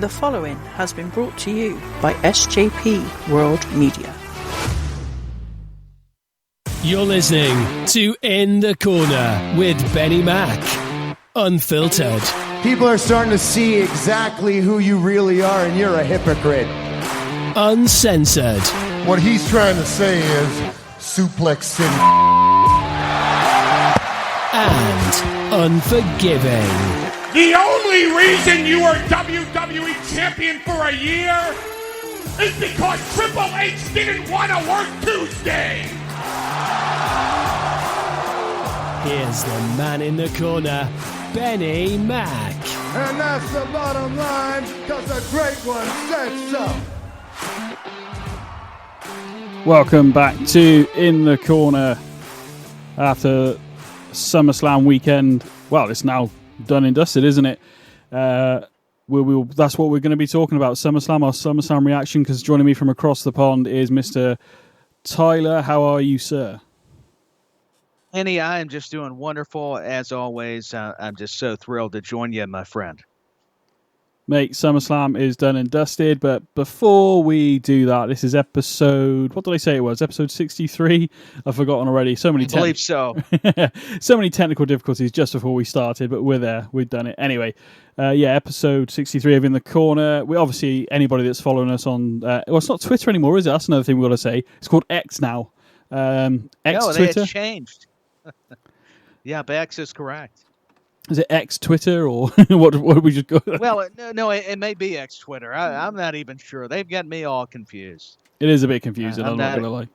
The following has been brought to you by SJP World Media. You're listening to In the Corner with BenNny Mac. Unfiltered. People are starting to see exactly who you really are, and you're a hypocrite. Uncensored. What he's trying to say is Suplex City. And unforgiving. The only reason you were WWE champion for a year is because Triple H didn't want to work Tuesday. Here's the man in the corner, BenNny Mac. And that's the bottom line, because the great one said so. Welcome back to In the Corner after Summerslam weekend. Well, it's now done and dusted, isn't it? That's what we're going to be talking about, SummerSlam, our SummerSlam reaction, because joining me from across the pond is Mr. Tyler. How are you, sir? BenNny, I am just doing wonderful, as always. I'm just so thrilled to join you, my friend. Mate, SummerSlam is done and dusted, but before we do that, this is episode, what did I say it was? Episode 63? I've forgotten already. I believe so. So many technical difficulties just before we started, but we're there. We've done it. Anyway, episode 63 of In the Corner. We obviously, anybody that's following us on, it's not Twitter anymore, is it? That's another thing we've got to say. It's called X now. Twitter? It's changed. Yeah, X is correct. Is it X Twitter or what do we just go? Well, no, it may be X Twitter. I'm not even sure. They've got me all confused. It is a bit confusing. I'm not going to lie.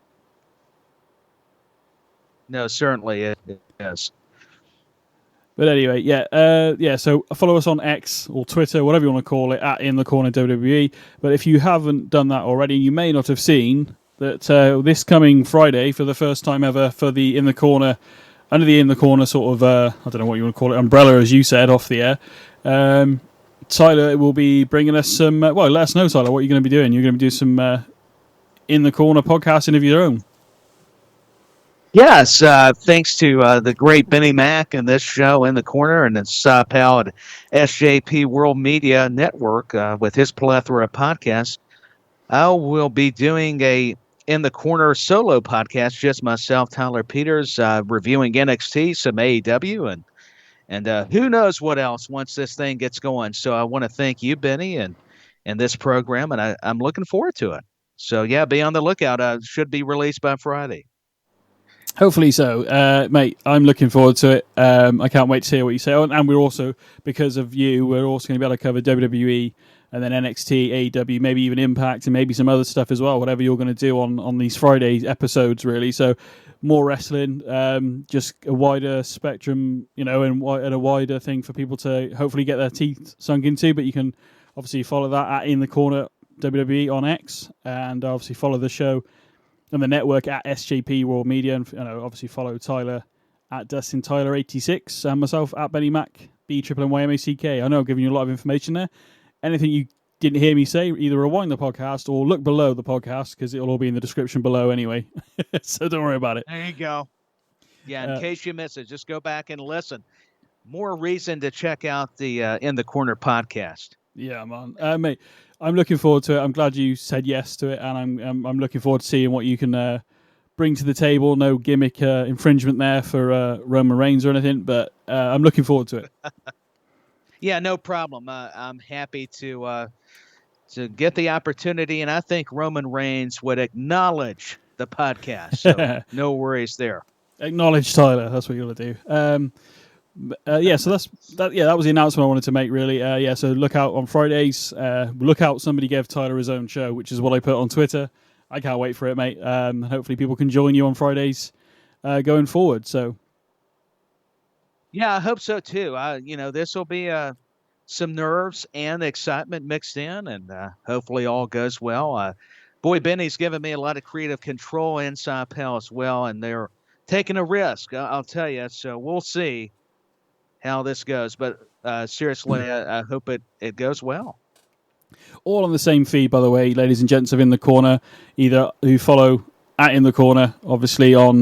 No, certainly it is. But anyway, so follow us on X or Twitter, whatever you want to call it, at In the Corner WWE. But if you haven't done that already, you may not have seen that this coming Friday, for the first time ever, for the In the Corner. Under the In the Corner sort of, I don't know what you want to call it, umbrella, as you said, off the air. Tyler will be bringing us some, let us know, Tyler, what you're going to be doing. You're going to be doing some In the Corner podcasting of your own. Yes, thanks to the great BenNny Mac and this show In the Corner and its pal at SJP World Media Network with his plethora of podcasts. I will be doing a In the Corner solo podcast, just myself, Tyler Peters, reviewing NXT, some AEW, and who knows what else once this thing gets going. So I want to thank you, BenNny, and this program, and I'm looking forward to it. So, yeah, be on the lookout. It should be released by Friday. Hopefully so. Mate, I'm looking forward to it. I can't wait to hear what you say. And we're also, because of you, we're also going to be able to cover WWE and then NXT, AEW, maybe even Impact, and maybe some other stuff as well, whatever you're going to do on these Friday episodes, really. So more wrestling, just a wider spectrum, and a wider thing for people to hopefully get their teeth sunk into. But you can obviously follow that at In the Corner WWE on X, and obviously follow the show and the network at SJP World Media, and obviously follow Tyler at Dustin Tyler 86 and myself at BenNny Mac, BNNYMACK. I know I've given you a lot of information there. Anything you didn't hear me say, either rewind the podcast or look below the podcast, because it'll all be in the description below anyway. So don't worry about it. There you go. Yeah, in case you miss it, just go back and listen. More reason to check out the In the Corner podcast. Yeah, man. Mate, I'm looking forward to it. I'm glad you said yes to it, and I'm looking forward to seeing what you can bring to the table. No gimmick infringement there for Roman Reigns or anything, but I'm looking forward to it. Yeah, no problem. I'm happy to get the opportunity, and I think Roman Reigns would acknowledge the podcast. So no worries there. Acknowledge Tyler. That's what you're going to do. So that's that. Yeah, that was the announcement I wanted to make. Really. So look out on Fridays. Look out! Somebody gave Tyler his own show, which is what I put on Twitter. I can't wait for it, mate. Hopefully, people can join you on Fridays going forward. So. Yeah, I hope so too. This will be some nerves and excitement mixed in, and hopefully all goes well. Boy, BenNny's given me a lot of creative control inside Pal as well, and they're taking a risk, I'll tell you. So we'll see how this goes. But seriously, I hope it goes well. All on the same feed, by the way, ladies and gents of In the Corner, either who follow at In the Corner, obviously on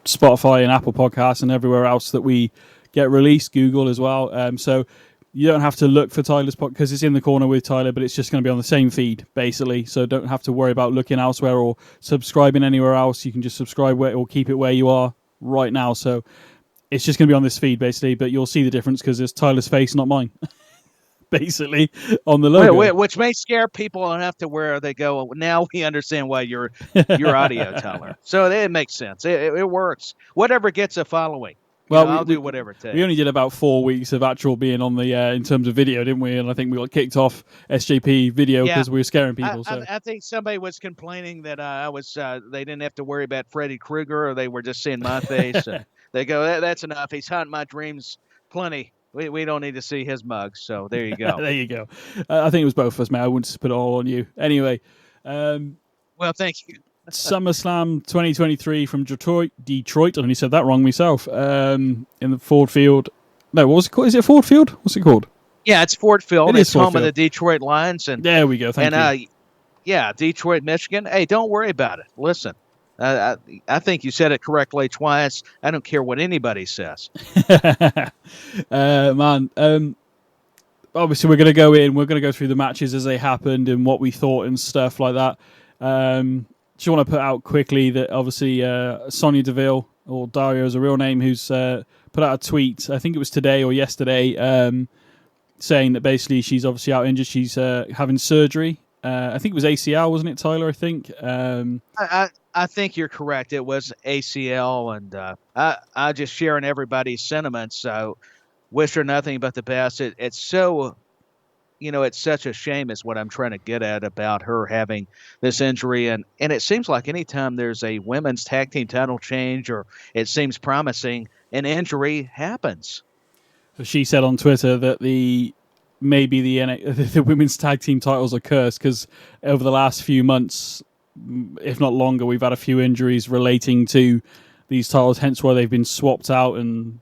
Spotify and Apple Podcasts and everywhere else that we get released, Google as well. So you don't have to look for Tyler's podcast because it's in the corner with Tyler, but it's just going to be on the same feed, basically. So don't have to worry about looking elsewhere or subscribing anywhere else. You can just subscribe or keep it where you are right now. So it's just going to be on this feed, basically, but you'll see the difference because it's Tyler's face, not mine, basically, on the logo. Which may scare people enough to where they go, well, now we understand why you're audio, Tyler. So it makes sense. It works. Whatever gets a following. Well, I'll do whatever it takes. We only did about 4 weeks of actual being on the in terms of video, didn't we? And I think we got kicked off SJP video because we were scaring people. I think somebody was complaining that they didn't have to worry about Freddy Krueger, or they were just seeing my face. And they go, that's enough. He's haunting my dreams plenty. We don't need to see his mug. So there you go. There you go. I think it was both of us, mate. I wouldn't just put it all on you. Anyway. Well, thank you. SummerSlam 2023 from Detroit. I only said that wrong myself. In the Ford Field. No, what was it called? Is it Ford Field? What's it called? Yeah, it's Ford Field. It's home of the Detroit Lions. And there we go. Thank you. Yeah, Detroit, Michigan. Hey, don't worry about it. Listen, I think you said it correctly twice. I don't care what anybody says. Man, obviously we're going to go in. We're going to go through the matches as they happened and what we thought and stuff like that. Just want to put out quickly that obviously Sonya Deville, or Dario is a real name, who's put out a tweet, I think it was today or yesterday, saying that basically she's obviously out injured. She's having surgery. I think it was ACL, wasn't it, Tyler? I think. I think you're correct. It was ACL, and I just sharing everybody's sentiments. So wish her nothing but the best. It's so... it's such a shame is what I'm trying to get at about her having this injury. And it seems like anytime there's a women's tag team title change or it seems promising, an injury happens. She said on Twitter that the women's tag team titles are cursed because over the last few months, if not longer, we've had a few injuries relating to these titles, hence why they've been swapped out and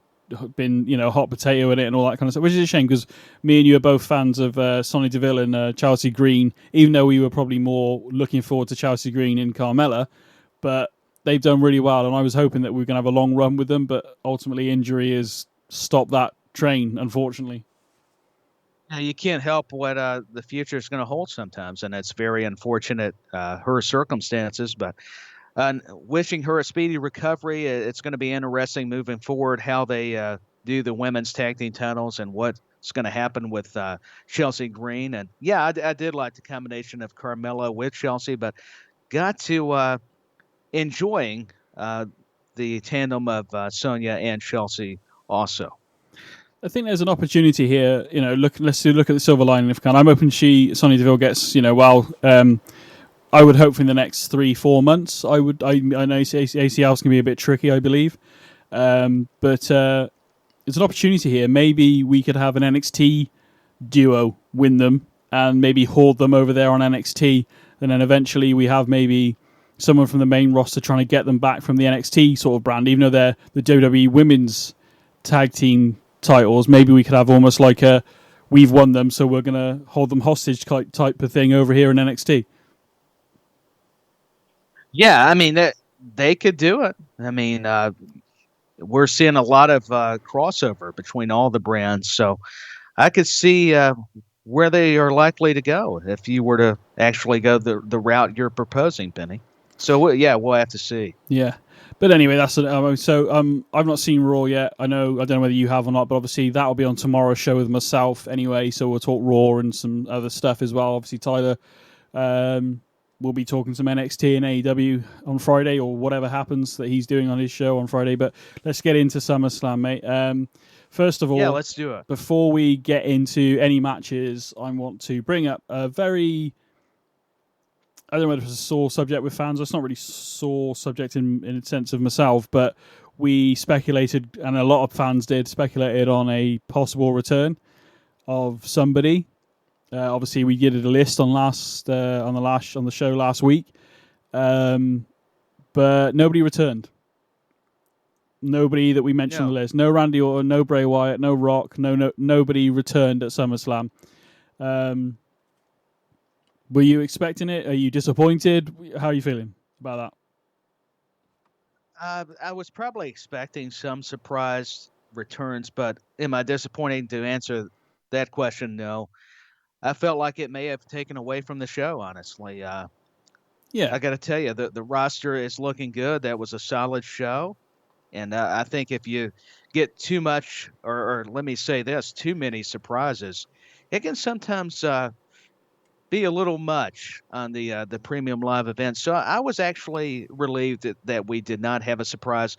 been, hot potato in it and all that kind of stuff, which is a shame because me and you are both fans of Sonya Deville and Chelsea Green, even though we were probably more looking forward to Chelsea Green and Carmella, but they've done really well, and I was hoping that we were going to have a long run with them, but ultimately injury has stopped that train, unfortunately. Now, you can't help what the future is going to hold sometimes, and it's very unfortunate, her circumstances, but wishing her a speedy recovery. It's going to be interesting moving forward how they do the women's tag team titles and what's going to happen with Chelsea Green. And yeah, I did like the combination of Carmella with Chelsea, but got to enjoying the tandem of Sonya and Chelsea also. I think there's an opportunity here. Let's look at the silver lining if we can. I'm hoping Sonya Deville gets I would hope in the next 3-4 months. I know ACLs can be a bit tricky, I believe, but there's an opportunity here. Maybe we could have an NXT duo win them and maybe hoard them over there on NXT, and then eventually we have maybe someone from the main roster trying to get them back from the NXT sort of brand, even though they're the WWE Women's Tag Team titles. Maybe we could have almost like a we've won them, so we're going to hold them hostage type of thing over here in NXT. Yeah, I mean, they could do it. I mean, we're seeing a lot of crossover between all the brands, so I could see where they are likely to go if you were to actually go the route you're proposing, BenNy. So, we'll have to see. Yeah. But anyway, that's I've not seen Raw yet. I don't know whether you have or not, but obviously that'll be on tomorrow's show with myself anyway, so we'll talk Raw and some other stuff as well. Obviously, Tyler... we'll be talking some NXT and AEW on Friday or whatever happens that he's doing on his show on Friday. But let's get into SummerSlam, mate. First of all, let's do it. Before we get into any matches, I want to bring up a very... I don't know whether it's a sore subject with fans. It's not really sore subject in the sense of myself, but we speculated, and a lot of fans speculated on a possible return of somebody. Obviously, we did a list on the show last week, but nobody returned. Nobody that we mentioned on the list. No Randy Orton, no Bray Wyatt, no Rock, nobody returned at SummerSlam. Were you expecting it? Are you disappointed? How are you feeling about that? I was probably expecting some surprise returns, but am I disappointed to answer that question, no. I felt like it may have taken away from the show, honestly. Yeah, I got to tell you, the roster is looking good. That was a solid show. And I think if you get too much, or let me say this, too many surprises, it can sometimes be a little much on the premium live event. So I was actually relieved that we did not have a surprise.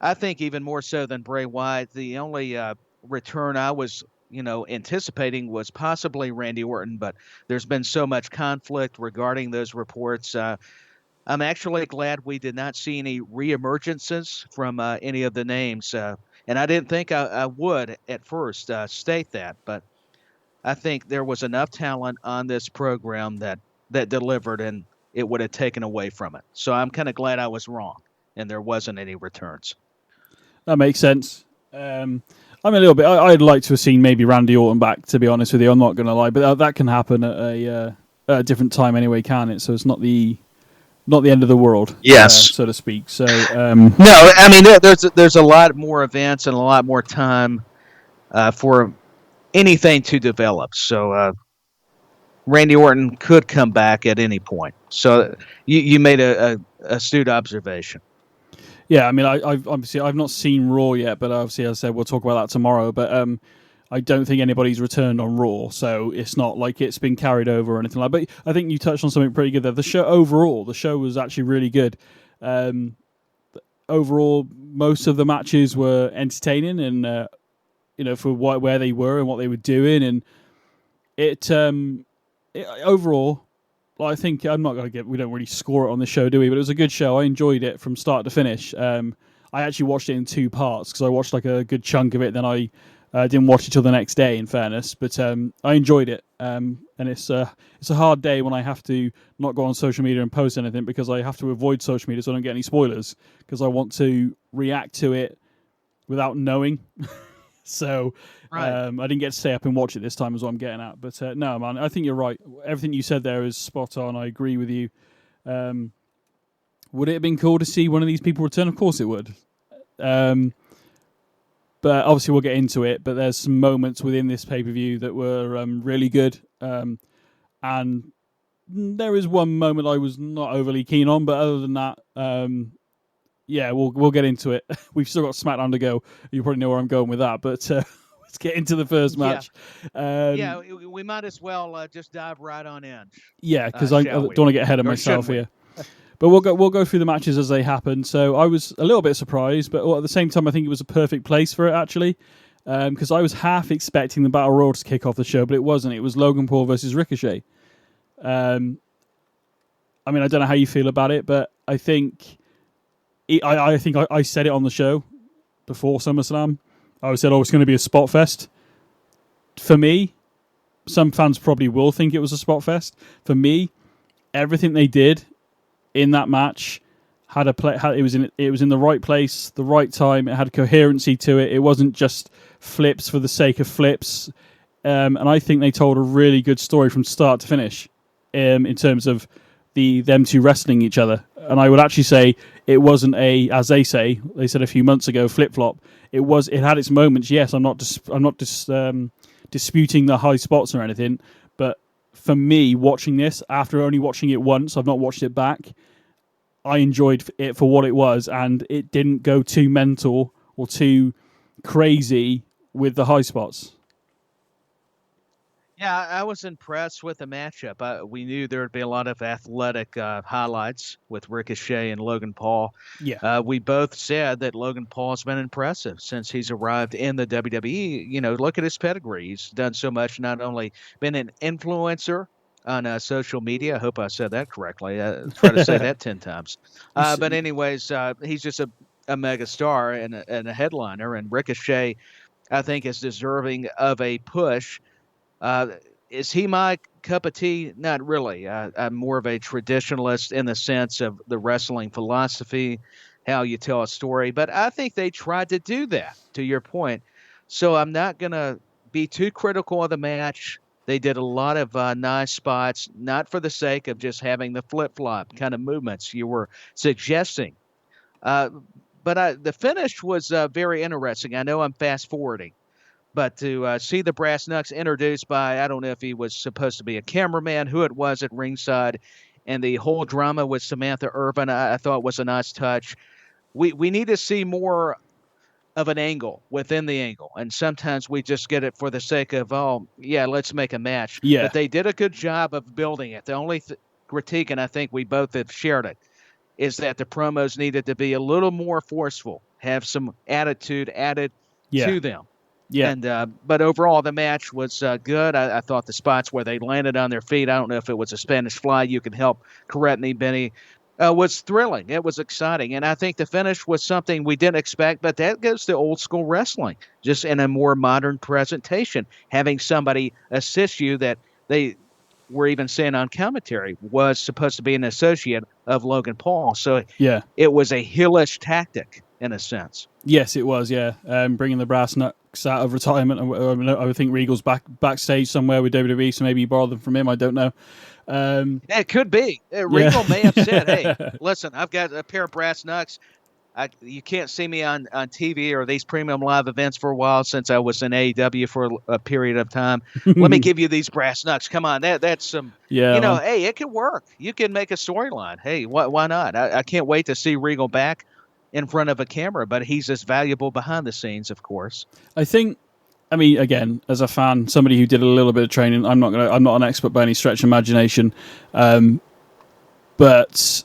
I think even more so than Bray Wyatt, the only return I was anticipating was possibly Randy Orton, but there's been so much conflict regarding those reports. I'm actually glad we did not see any reemergences from any of the names. And I didn't think I would at first state that, but I think there was enough talent on this program that delivered, and it would have taken away from it. So I'm kind of glad I was wrong, and there wasn't any returns. that makes sense. I'm a little bit. I'd like to have seen maybe Randy Orton back. To be honest with you, I'm not going to lie, but that can happen at a different time anyway, can it? So it's not the end of the world, Yes. so to speak. So no, I mean there's a lot more events and a lot more time for anything to develop. So Randy Orton could come back at any point. So you made a astute observation. yeah, I mean, I've not seen Raw yet, but obviously, as I said, we'll talk about that tomorrow. But I don't think anybody's returned on Raw, so it's not like it's been carried over or anything like that. But I think you touched on something pretty good there. The show was actually really good. Overall, most of the matches were entertaining, and for where they were and what they were doing, and it overall, I think I'm not going to we don't really score it on the show, do we? But it was a good show. I enjoyed it from start to finish. I actually watched it in 2 parts because I watched like a good chunk of it. Then I didn't watch it till the next day, in fairness. But I enjoyed it. And it's a hard day when I have to not go on social media and post anything because I have to avoid social media so I don't get any spoilers because I want to react to it without knowing. So Right. I didn't get to stay up and watch it this time is what I'm getting at. But no, man, I think you're right. Everything you said there is spot on. I agree with you. Would it have been cool to see one of these people return? Of course it would. But obviously we'll get into it. But there's some moments within this pay-per-view that were really good. And there is one moment I was not overly keen on. But other than that, yeah, we'll get into it. We've still got SmackDown to go. You probably know where I'm going with that. But let's get into the first match. Yeah, we might as well just dive right on in. Yeah, because I don't want to get ahead of myself shouldn't here. But we'll go through the matches as they happen. So I was a little bit surprised, but at the same time, I think it was a perfect place for it, actually. Because I was half expecting the Battle Royal to kick off the show, but it wasn't. It was Logan Paul versus Ricochet. I mean, I don't know how you feel about it, but I think... I think I said it on the show before SummerSlam. I said, it's going to be a spot fest. For me, some fans probably will think it was a spot fest. For me, everything they did in that match it was in the right place, the right time. It had coherency to it. It wasn't just flips for the sake of flips. And I think they told a really good story from start to finish in terms of them two wrestling each other. And I would actually say it wasn't as they said a few months ago, flip-flop. It had its moments. Yes, I'm not disputing the high spots or anything, but for me, watching this, after only watching it once, I've not watched it back, I enjoyed it for what it was, and it didn't go too mental or too crazy with the high spots. Yeah, I was impressed with the matchup. We knew there would be a lot of athletic highlights with Ricochet and Logan Paul. Yeah. We both said that Logan Paul's been impressive since he's arrived in the WWE. Look at his pedigree. He's done so much, not only been an influencer on social media. I hope I said that correctly. I try to say that 10 times. But anyways, he's just a mega star and a headliner. And Ricochet, I think, is deserving of a push. Is he my cup of tea? Not really. I'm more of a traditionalist in the sense of the wrestling philosophy, how you tell a story. But I think they tried to do that, to your point. So I'm not going to be too critical of the match. They did a lot of nice spots, not for the sake of just having the flip-flop kind of movements you were suggesting. But the finish was very interesting. I know I'm fast-forwarding. But to see the Brass Knucks introduced by, I don't know if he was supposed to be a cameraman, who it was at ringside, and the whole drama with Samantha Irvin, I thought was a nice touch. We need to see more of an angle within the angle. And sometimes we just get it for the sake of, oh, yeah, let's make a match. Yeah. But they did a good job of building it. The only critique, and I think we both have shared it, is that the promos needed to be a little more forceful, have some attitude added to them. Yeah. And but overall, the match was good. I thought the spots where they landed on their feet, I don't know if it was a Spanish fly, you can help correct me, Benny, was thrilling. It was exciting. And I think the finish was something we didn't expect, but that goes to old school wrestling, just in a more modern presentation, having somebody assist you that they were even saying on commentary was supposed to be an associate of Logan Paul. So it was a heelish tactic in a sense. Yes, it was, yeah. Bringing the Brass Knucks out of retirement. I would think Regal's backstage somewhere with WWE, so maybe he borrowed them from him. I don't know. It could be. Regal may have said, hey, listen, I've got a pair of Brass Knucks. You can't see me on TV or these premium live events for a while since I was in AEW for a period of time. Let me give you these Brass Knucks. Come on, that's some, hey, it could work. You can make a storyline. Hey, why not? I can't wait to see Regal back in front of a camera, but he's as valuable behind the scenes, of course. I mean, again, as a fan, somebody who did a little bit of training, I'm not an expert by any stretch of imagination, but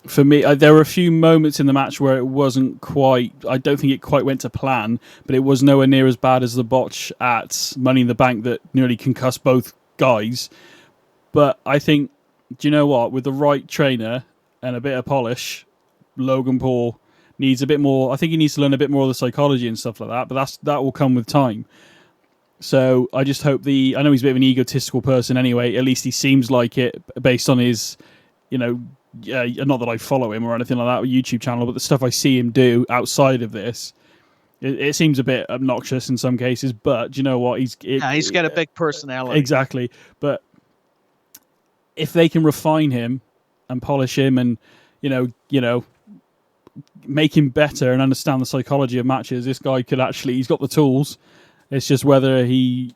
for me, there were a few moments in the match where it wasn't quite. I don't think it quite went to plan, but it was nowhere near as bad as the botch at Money in the Bank that nearly concussed both guys. But I think, do you know what? With the right trainer and a bit of polish, Logan Paul needs a bit more. I think he needs to learn a bit more of the psychology and stuff like that. But that will come with time. So I just hope I know he's a bit of an egotistical person anyway. At least he seems like it based on his, not that I follow him or anything like that, YouTube channel, but the stuff I see him do outside of this, it seems a bit obnoxious in some cases. But do you know what? He's got a big personality. Exactly. But if they can refine him and polish him and make him better and understand the psychology of matches, this guy he's got the tools. It's just whether he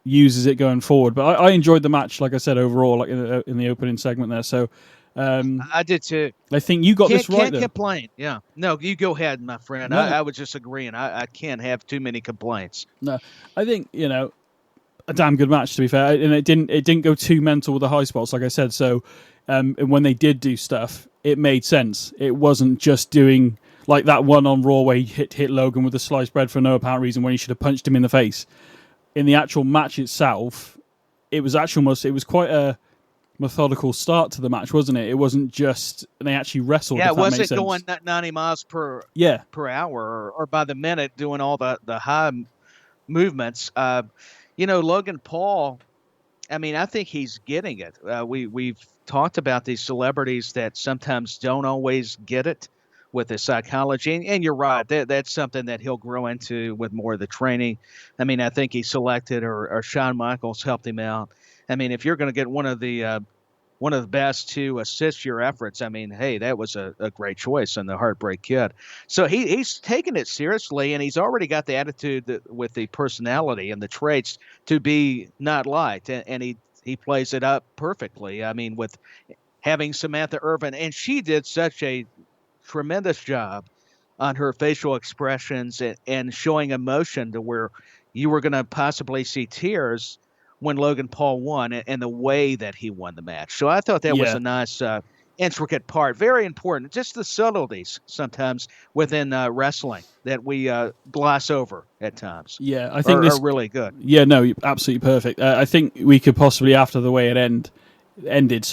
uses it going forward. But I enjoyed the match, like I said, overall, like in the opening segment there. So I did too. I think you got this right. Can't complain. Yeah. No, you go ahead, my friend. No. I was just agreeing. I can't have too many complaints. No, I think, a damn good match, to be fair. And it didn't go too mental with the high spots, like I said. So and when they did do stuff, it made sense. It wasn't just doing like that one on Raw where he hit Logan with the sliced bread for no apparent reason when he should have punched him in the face. In the actual match itself, it was quite a methodical start to the match, wasn't it? It wasn't just they actually wrestled. Yeah, it wasn't going 90 miles per hour or by the minute doing all the high movements. Logan Paul, I mean, I think he's getting it. We've talked about these celebrities that sometimes don't always get it with the psychology. And you're right. That's something that he'll grow into with more of the training. I mean, I think he selected or Shawn Michaels helped him out. I mean, if you're going to get one of the best to assist your efforts, I mean, hey, that was a great choice in the Heartbreak Kid. So he's taken it seriously, and he's already got the attitude with the personality and the traits to be not liked, and he plays it up perfectly. I mean, with having Samantha Irvin, and she did such a tremendous job on her facial expressions and showing emotion to where you were going to possibly see tears when Logan Paul won and the way that he won the match. So I thought that was a nice, intricate part. Very important. Just the subtleties sometimes within wrestling that we gloss over at times. Yeah, I think are really good. Yeah, no, absolutely perfect. I think we could possibly, after the way it ended,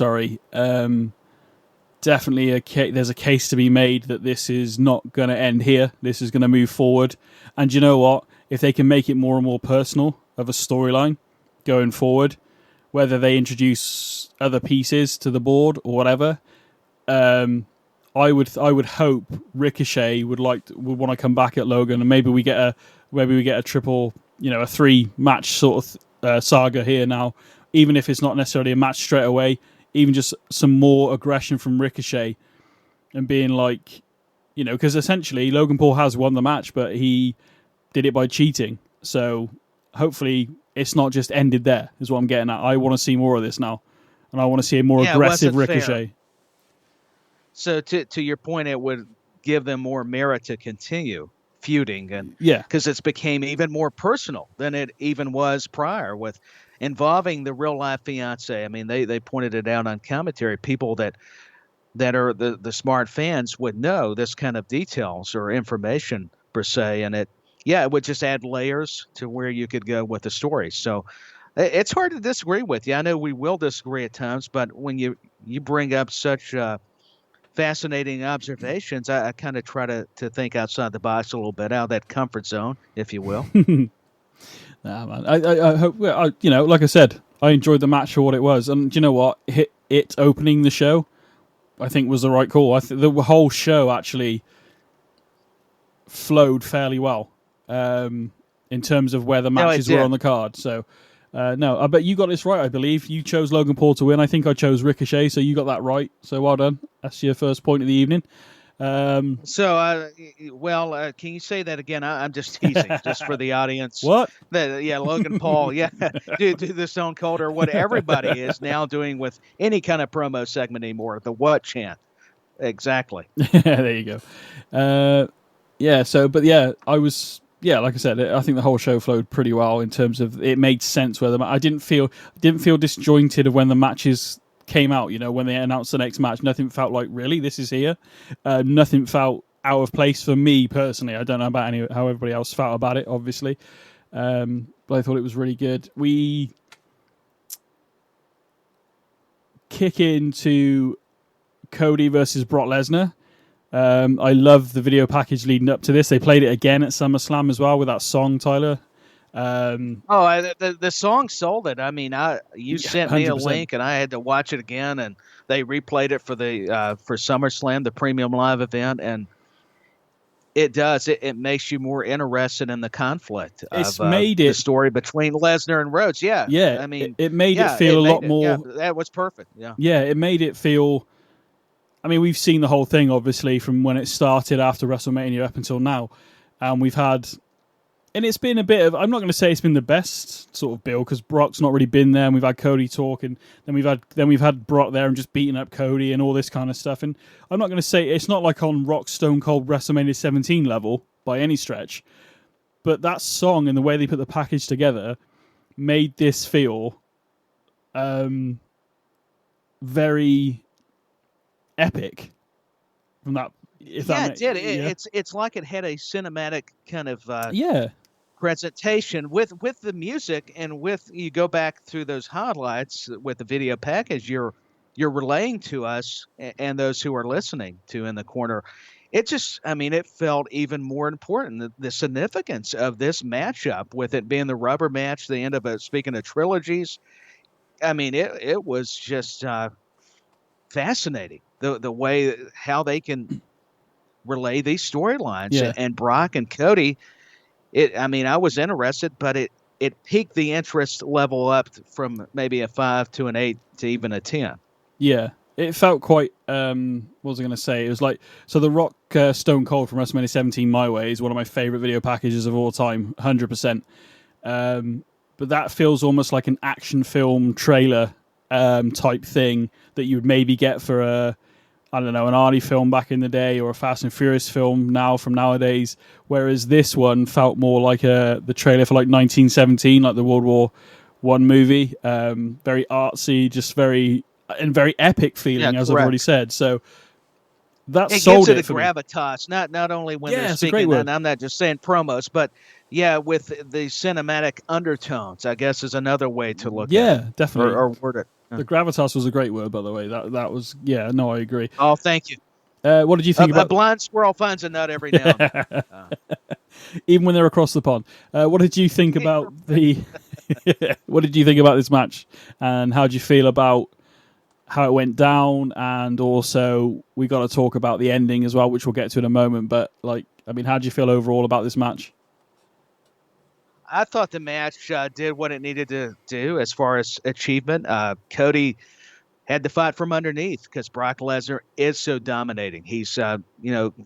definitely there's a case to be made that this is not going to end here. This is going to move forward. And you know what? If they can make it more and more personal of a storyline going forward, whether they introduce other pieces to the board or whatever, I would hope Ricochet would want to come back at Logan, and maybe we get a triple, a 3-match sort of saga here now, even if it's not necessarily a match straight away. Even just some more aggression from Ricochet and being like, because essentially Logan Paul has won the match, but he did it by cheating. So hopefully it's not just ended there, is what I'm getting at. I want to see more of this now, and I want to see a more aggressive Ricochet. Fair. So to your point, it would give them more merit to continue feuding, and because it's became even more personal than it even was prior, with involving the real life fiance. I mean, they pointed it out on commentary. People that are the smart fans would know this kind of details or information per se, and it would just add layers to where you could go with the story. So it's hard to disagree with you. I know we will disagree at times, but when you bring up such fascinating observations, I kind of try to think outside the box a little bit, out of that comfort zone, if you will. Nah, man. I hope, like I said, I enjoyed the match for what it was. And do you know what? It opening the show, I think, was the right call. I think the whole show actually flowed fairly well in terms of where the matches were on the card. So, I bet you got this right, I believe. You chose Logan Paul to win. I think I chose Ricochet, so you got that right. So well done. That's your first point of the evening. Can you say that again? I'm just teasing, just for the audience. What? Logan Paul, do the Stone Cold, or what everybody is now doing with any kind of promo segment anymore, the what chant. Exactly. There you go. I was... Yeah, like I said, I think the whole show flowed pretty well in terms of it made sense where I didn't feel disjointed of when the matches came out. When they announced the next match, nothing felt like, really, this is here. Nothing felt out of place for me personally. I don't know about how everybody else felt about it, obviously, but I thought it was really good. We kick into Cody versus Brock Lesnar. I love the video package leading up to this. They played it again at SummerSlam as well with that song, Tyler. The song sold it. I mean, you sent me 100%. A link, and I had to watch it again, and they replayed it for for SummerSlam, the premium live event, and it does. It makes you more interested in the conflict of the story between Lesnar and Rhodes. Yeah. I mean, it made it feel a lot more. Yeah, that was perfect. Yeah. Yeah, it made it feel. I mean, we've seen the whole thing, obviously, from when it started after WrestleMania up until now. And we've had... And it's been a bit of... I'm not going to say it's been the best sort of build, because Brock's not really been there, and we've had Cody talk, and then we've had Brock there and just beating up Cody and all this kind of stuff. And I'm not going to say... It's not like on Rock Stone Cold WrestleMania 17 level, by any stretch. But that song and the way they put the package together made this feel very... epic from that. It did. It's like it had a cinematic kind of presentation with the music, and with you go back through those highlights with the video package you're relaying to us and those who are listening to in the corner. It just, I mean, it felt even more important, the significance of this matchup, with it being the rubber match, the end of it. Speaking of trilogies, I mean, it was just fascinating. The way how they can relay these storylines, and Brock and Cody. I was interested, but it piqued the interest level up from maybe a 5 to an 8 to even a 10. Yeah, it felt quite. What was I going to say? It was like, so the Rock Stone Cold from WrestleMania 17, My Way, is one of my favorite video packages of all time, 100%. But that feels almost like an action film trailer type thing that you would maybe get for an Arnie film back in the day, or a Fast and Furious film from nowadays. Whereas this one felt more like the trailer for like 1917, like the World War I movie. Very artsy, just very epic feeling, as I've already said. So that sold it. It gives it a gravitas, not only when they're speaking, and I'm not just saying promos, but with the cinematic undertones, I guess, is another way to look at it. Yeah, definitely. Or word it. The gravitas was a great word, by the way. That was, I agree. Oh, thank you. What did you think about... A blind squirrel finds a nut every now and then. Even when they're across the pond. What did you think about What did you think about this match? And how did you feel about how it went down? And also, we got to talk about the ending as well, which we'll get to in a moment. But, how did you feel overall about this match? I thought the match did what it needed to do as far as achievement. Cody had to fight from underneath because Brock Lesnar is so dominating. He's,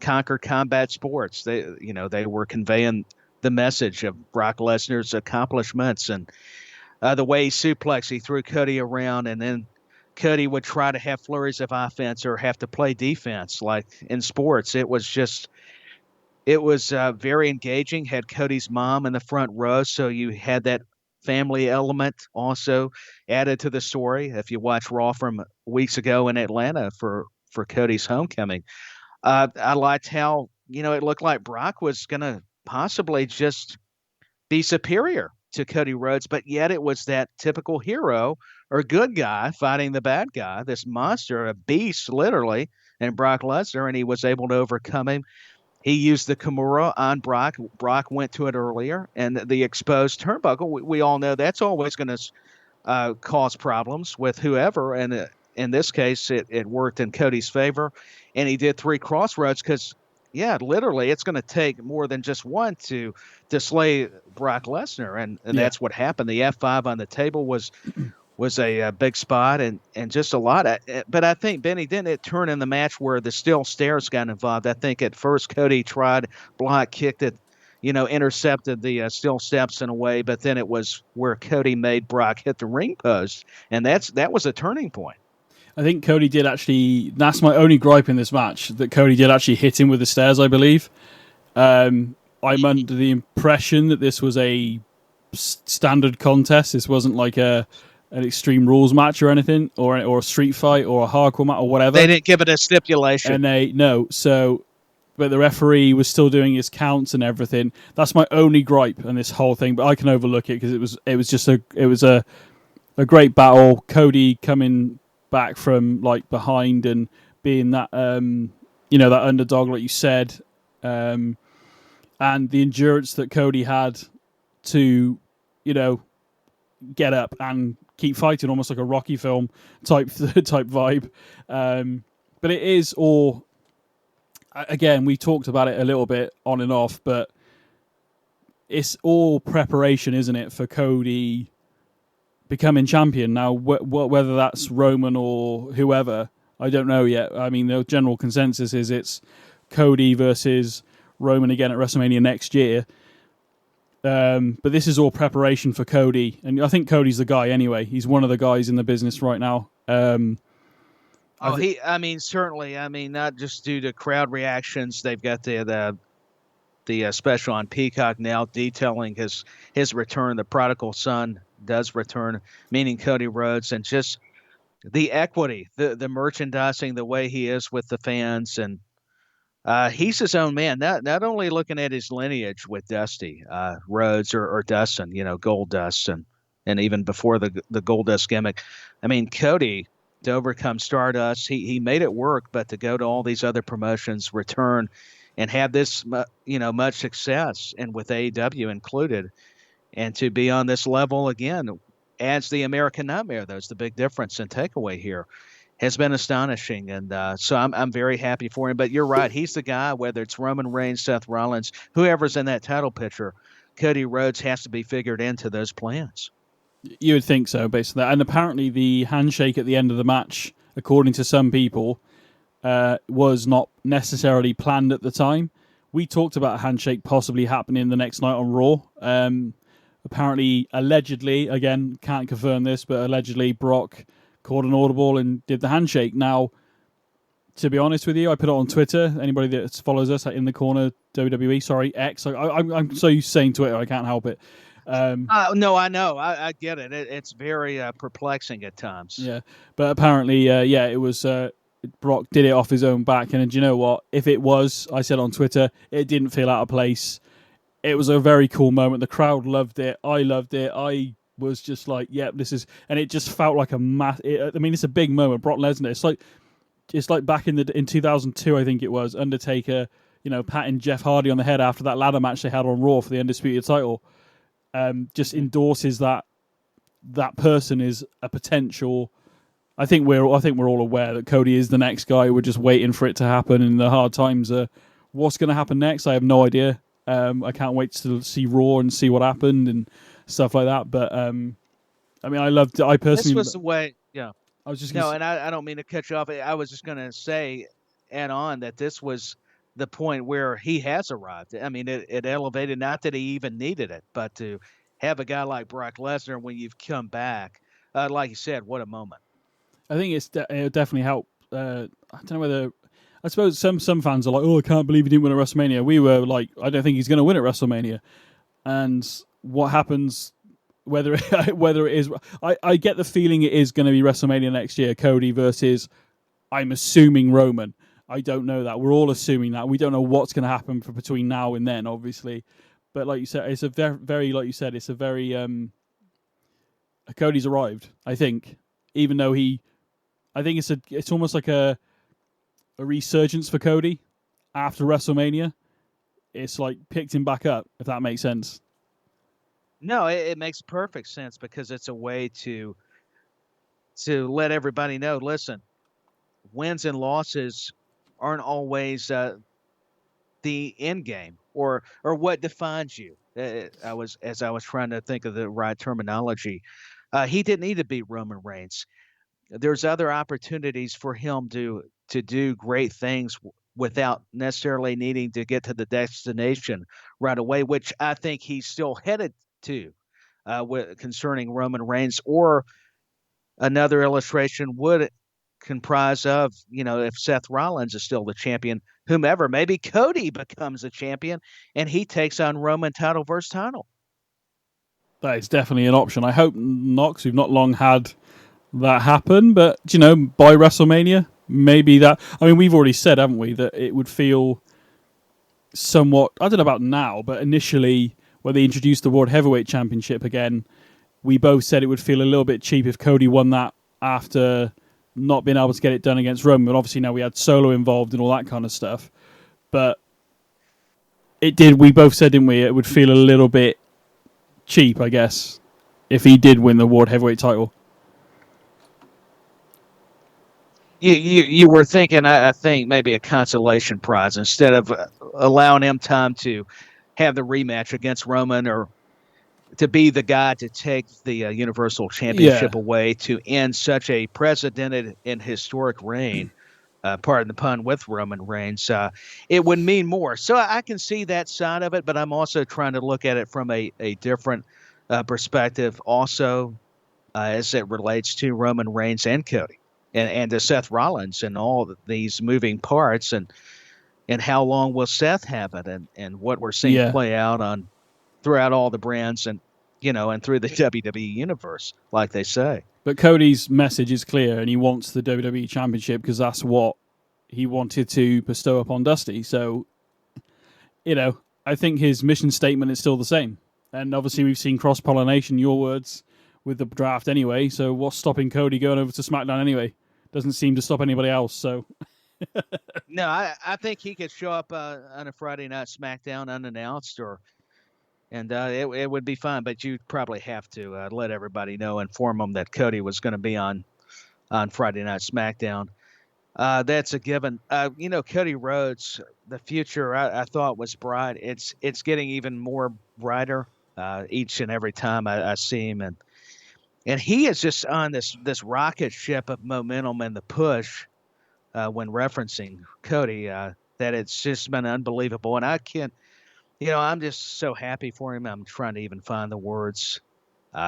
conquered combat sports. They were conveying the message of Brock Lesnar's accomplishments and the way he suplexed, he threw Cody around, and then Cody would try to have flurries of offense or have to play defense. Like in sports, it was very engaging. Had Cody's mom in the front row, so you had that family element also added to the story. If you watch Raw from weeks ago in Atlanta for Cody's homecoming, I liked how it looked like Brock was going to possibly just be superior to Cody Rhodes, but yet it was that typical hero or good guy fighting the bad guy, this monster, a beast, literally, and Brock Lesnar, and he was able to overcome him. He used the Kimura on Brock. Brock went to it earlier, and the exposed turnbuckle, we all know that's always going to cause problems with whoever, and in this case, it worked in Cody's favor, and he did 3 crossroads because, yeah, literally, it's going to take more than just one to slay Brock Lesnar, and that's what happened. The F5 on the table was a big spot and just a lot. But I think, Benny, didn't it turn in the match where the steel stairs got involved? I think at first Cody tried, block kicked it, intercepted the steel steps in a way, but then it was where Cody made Brock hit the ring post, and that was a turning point. I think Cody did actually. That's my only gripe in this match, that Cody did actually hit him with the stairs, I believe. I'm under the impression that this was a standard contest. This wasn't like an Extreme Rules match or anything, or a street fight or a hardcore match or whatever. They didn't give it a stipulation. But the referee was still doing his counts and everything. That's my only gripe in this whole thing, but I can overlook it because it was a great battle. Cody coming back from like behind and being that that underdog, like you said, and the endurance that Cody had to get up and keep fighting, almost like a Rocky film type vibe. But it is all, again, we talked about it a little bit on and off, but it's all preparation, isn't it, for Cody becoming champion. Now, whether that's Roman or whoever, I don't know yet. I mean, the general consensus is it's Cody versus Roman again at WrestleMania next year. But this is all preparation for Cody, and I think Cody's the guy anyway. He's one of the guys in the business right now. Certainly. I mean, not just due to crowd reactions. They've got the special on Peacock now detailing his return. The prodigal son does return, meaning Cody Rhodes, and just the equity, the merchandising, the way he is with the fans, and he's his own man. Not only looking at his lineage with Dusty Rhodes or Dustin, Gold Dust, and even before the Gold Dust gimmick. I mean, Cody, to overcome Stardust, he made it work, but to go to all these other promotions, return, and have this much success, and with AEW included, and to be on this level again adds the American Nightmare. That's the big difference and takeaway here. Has been astonishing, and so I'm very happy for him. But you're right, he's the guy, whether it's Roman Reigns, Seth Rollins, whoever's in that title picture, Cody Rhodes has to be figured into those plans. You would think so, based on that. And apparently the handshake at the end of the match, according to some people, was not necessarily planned at the time. We talked about a handshake possibly happening the next night on Raw. Apparently, allegedly, again, can't confirm this, but allegedly Brock called an audible and did the handshake. Now, to be honest with you, I put it on Twitter. Anybody that follows us at In the Corner WWE, sorry, X. I'm so used to saying Twitter, I can't help it. No, I know. I get it. It's very perplexing at times. Yeah, but apparently, it was Brock did it off his own back. And do you know what? If it was, I said on Twitter, it didn't feel out of place. It was a very cool moment. The crowd loved it. I loved it. I was just like, yep, this is, and it just felt like it's a big moment. Brock Lesnar. It's like back in 2002, I think it was, Undertaker, patting Jeff Hardy on the head after that ladder match they had on Raw for the Undisputed title. Just endorses that person is a potential. I think we're all aware that Cody is the next guy. We're just waiting for it to happen, and the hard times are what's going to happen next. I have no idea. I can't wait to see Raw and see what happened and stuff like that. But I personally. This was the way. Yeah. I was just and I don't mean to cut you off. I was just going to say, add on that this was the point where he has arrived. I mean, it elevated, not that he even needed it, but to have a guy like Brock Lesnar when you've come back, like you said, what a moment. I think it'll definitely help. I don't know whether. I suppose some fans are like, "Oh, I can't believe he didn't win at WrestleMania." We were like, "I don't think he's going to win at WrestleMania." And what happens, whether it is, I get the feeling it is going to be WrestleMania next year, Cody versus, I'm assuming, Roman. I don't know that. We're all assuming that. We don't know what's going to happen for between now and then, obviously. But like you said, it's a very like you said, it's a very Cody's arrived. I think, even though I think it's almost like a resurgence for Cody after WrestleMania. It's like picked him back up, if that makes sense. No, it makes perfect sense because it's a way to let everybody know, listen, wins and losses aren't always the end game or what defines you. I was trying to think of the right terminology. He didn't need to beat Roman Reigns. There's other opportunities for him to do great things without necessarily needing to get to the destination right away, which I think he's still headed to concerning Roman Reigns. Or another illustration would comprise of, if Seth Rollins is still the champion, whomever, maybe Cody becomes a champion and he takes on Roman title versus title. That is definitely an option. I hope not, 'cause we've not long had that happen, but by WrestleMania, maybe that. I mean, we've already said, haven't we, that it would feel somewhat. I don't know about now, but initially when they introduced the World Heavyweight Championship again, we both said it would feel a little bit cheap if Cody won that after not being able to get it done against Roman. But obviously now we had Solo involved and all that kind of stuff. But it did. We both said, didn't we? It would feel a little bit cheap, I guess, if he did win the World Heavyweight title. You were thinking, I think, maybe a consolation prize instead of allowing him time to have the rematch against Roman or to be the guy to take the Universal Championship away to end such a precedented and historic reign, pardon the pun, with Roman Reigns. It would mean more. So I can see that side of it, but I'm also trying to look at it from a different perspective also as it relates to Roman Reigns and Cody. And to Seth Rollins and all these moving parts and how long will Seth have it and what we're seeing play out throughout all the brands and through the WWE universe, like they say. But Cody's message is clear, and he wants the WWE Championship because that's what he wanted to bestow upon Dusty. So, I think his mission statement is still the same. And obviously we've seen cross-pollination, your words, with the draft anyway. So what's stopping Cody going over to SmackDown anyway? Doesn't seem to stop anybody else. So no, I think he could show up on a Friday night SmackDown unannounced, and it would be fine. But you'd probably have to let everybody know, inform them that Cody was going to be on Friday night SmackDown. That's a given. Cody Rhodes, the future I thought was bright. It's getting even more brighter each and every time I see him, and he is just on this rocket ship of momentum and the push when referencing Cody that it's just been unbelievable. And I can't, I'm just so happy for him. I'm trying to even find the words.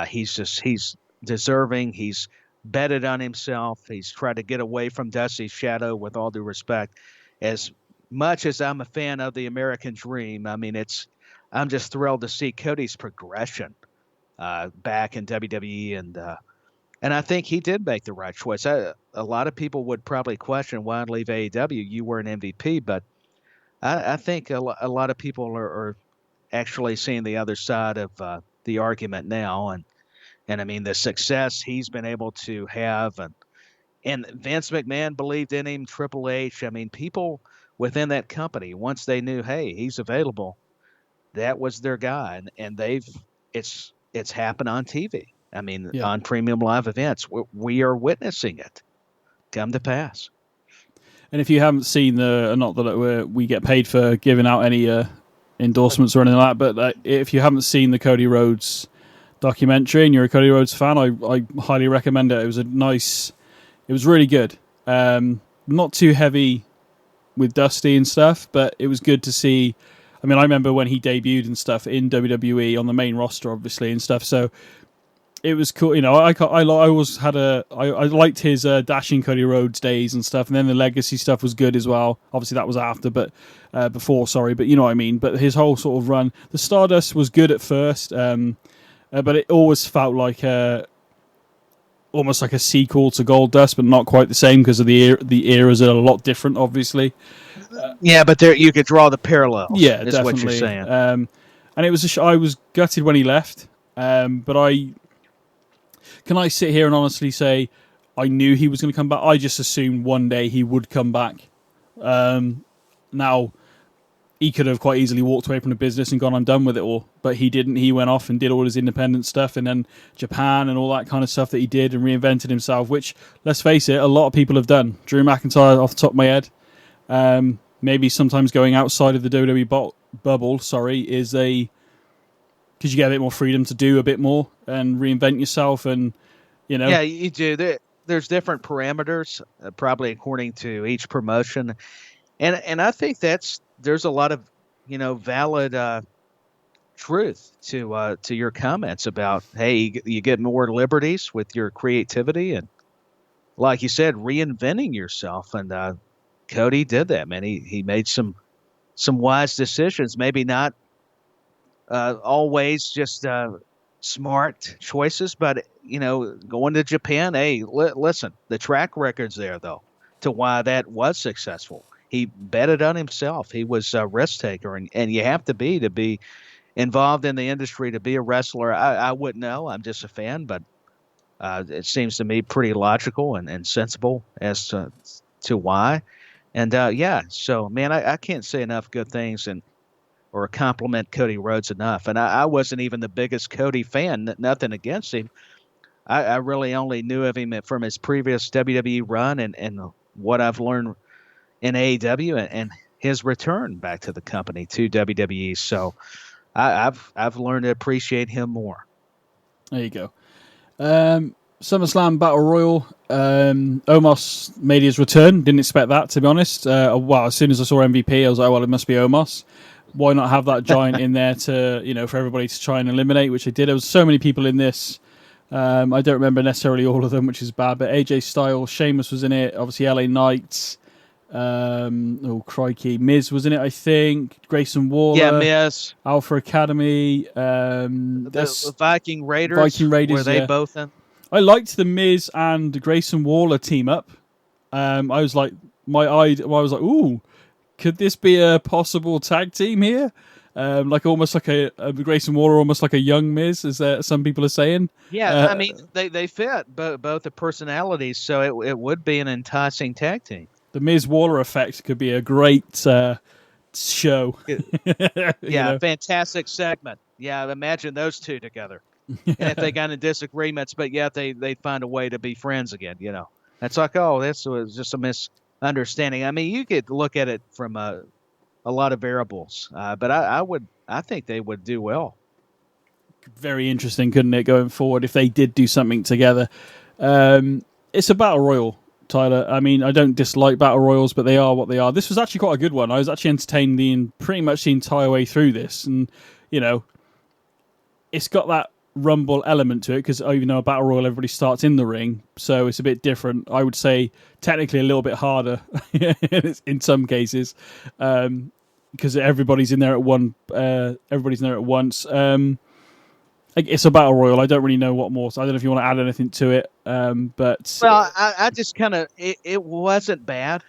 He's deserving. He's betted on himself. He's tried to get away from Dusty's shadow, with all due respect. As much as I'm a fan of the American Dream, I mean, I'm just thrilled to see Cody's progression back in WWE, and I think he did make the right choice. A lot of people would probably question why leave AEW. You were an MVP, but I think a lot of people are actually seeing the other side of the argument now, and I mean the success he's been able to have, and Vince McMahon believed in him. Triple H, I mean, people within that company, once they knew, hey, he's available, that was their guy, and it's happened on TV. I mean, on premium live events, we are witnessing it come to pass. And if you haven't seen not that we get paid for giving out any endorsements or anything like that, but if you haven't seen the Cody Rhodes documentary and you're a Cody Rhodes fan, I highly recommend it. It was really good. Not too heavy with Dusty and stuff, but it was good to see. I mean, I remember when he debuted and stuff in WWE on the main roster, obviously, and stuff. So it was cool. You know, I always had I liked his dashing Cody Rhodes days and stuff, and then the Legacy stuff was good as well. Obviously, that was after, but before, sorry, but you know what I mean. But his whole sort of run, the Stardust was good at first, but it always felt like almost like a sequel to Goldust, but not quite the same because of the eras are a lot different, obviously. Yeah, but there you could draw the parallels. Yeah, is definitely. what you're saying. And it was I was gutted when he left, but can I sit here and honestly say I knew he was going to come back? I just assumed one day he would come back. Now, he could have quite easily walked away from the business and gone, I'm done with it all. But he didn't. He went off and did all his independent stuff, and then Japan and all that kind of stuff that he did, and reinvented himself, which, let's face it, a lot of people have done. Drew McIntyre, off the top of my head, maybe sometimes going outside of the WWE bubble, is because you get a bit more freedom to do a bit more and reinvent yourself, and you know. Yeah, you do. There's different parameters, probably according to each promotion, and I think there's a lot of valid truth to your comments about, hey, you get more liberties with your creativity, and like you said, reinventing yourself, and Cody did that, man. He made some wise decisions, maybe not always just smart choices, but going to Japan, hey, listen, the track record's there though to why that was successful. He betted on himself. He was a risk taker, and you have to be involved in the industry to be a wrestler. I wouldn't know. I'm just a fan, but it seems to me pretty logical and sensible as to why. And so man, I can't say enough good things or compliment Cody Rhodes enough. And I wasn't even the biggest Cody fan. Nothing against him. I really only knew of him from his previous WWE run and what I've learned in AEW and his return back to the company, to WWE. So I've learned to appreciate him more. There you go. SummerSlam Battle Royal. Omos made his return. Didn't expect that, to be honest. As soon as I saw MVP, I was like, well, it must be Omos. Why not have that giant in there to, for everybody to try and eliminate, which they did. There was so many people in this. I don't remember necessarily all of them, which is bad, but AJ Styles, Sheamus was in it, obviously LA Knight, crikey, Miz was in it, I think, Grayson Waller, yeah, Miz, Alpha Academy, the Viking Raiders, were they both in? I liked the Miz and Grayson Waller team up. I was like, ooh, could this be a possible tag team here? Almost like a Grayson Waller, almost like a young Miz, as some people are saying. Yeah, I mean, they fit both the personalities, so it would be an enticing tag team. The Miz Waller effect could be a great show. Yeah, fantastic segment. Yeah, imagine those two together. And if they got in disagreements, but yet they'd find a way to be friends again, It's like, oh, this was just a misunderstanding. I mean, you could look at it from a lot of variables, but I think they would do well. Very interesting, couldn't it, going forward if they did do something together? It's a battle royal, Tyler. I mean, I don't dislike battle royals, but they are what they are. This was actually quite a good one. I was actually entertained pretty much the entire way through this, and it's got that Rumble element to it because even though a battle royal, everybody starts in the ring, so it's a bit different. I would say technically a little bit harder in some cases. Because everybody's in there at once. It's a battle royal. I don't really know what more. So I don't know if you want to add anything to it. But I just kind of it wasn't bad.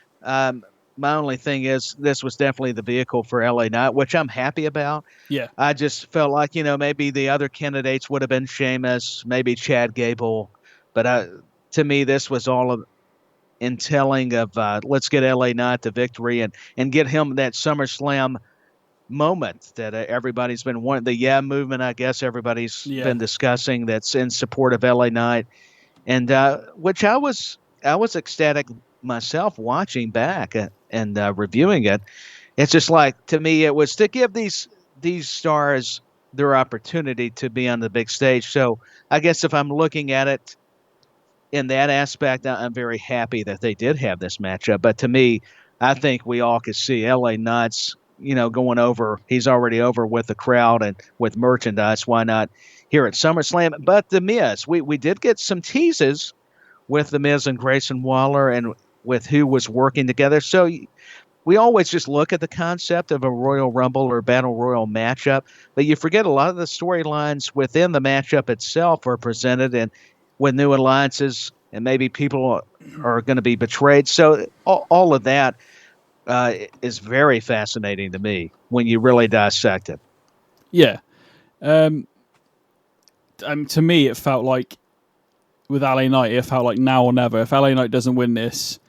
My only thing is this was definitely the vehicle for LA Knight, which I'm happy about. Yeah, I just felt like maybe the other candidates would have been Sheamus, maybe Chad Gable, but to me this was all in telling of let's get LA Knight the victory and get him that SummerSlam moment that everybody's been wanting. The movement, I guess everybody's been discussing, that's in support of LA Knight, and which I was ecstatic myself watching back and reviewing it. It's just like, to me, it was to give these stars their opportunity to be on the big stage. So I guess if I'm looking at it in that aspect, I'm very happy that they did have this matchup. But to me, I think we all could see LA Knight's, going over. He's already over with the crowd and with merchandise. Why not here at SummerSlam? But The Miz, we did get some teases with The Miz and Grayson Waller and with who was working together. So we always just look at the concept of a Royal Rumble or Battle Royal matchup, but you forget a lot of the storylines within the matchup itself are presented and with new alliances, and maybe people are going to be betrayed. So all of that is very fascinating to me when you really dissect it. Yeah. To me, it felt like with LA Knight, it felt like now or never. If LA Knight doesn't win this,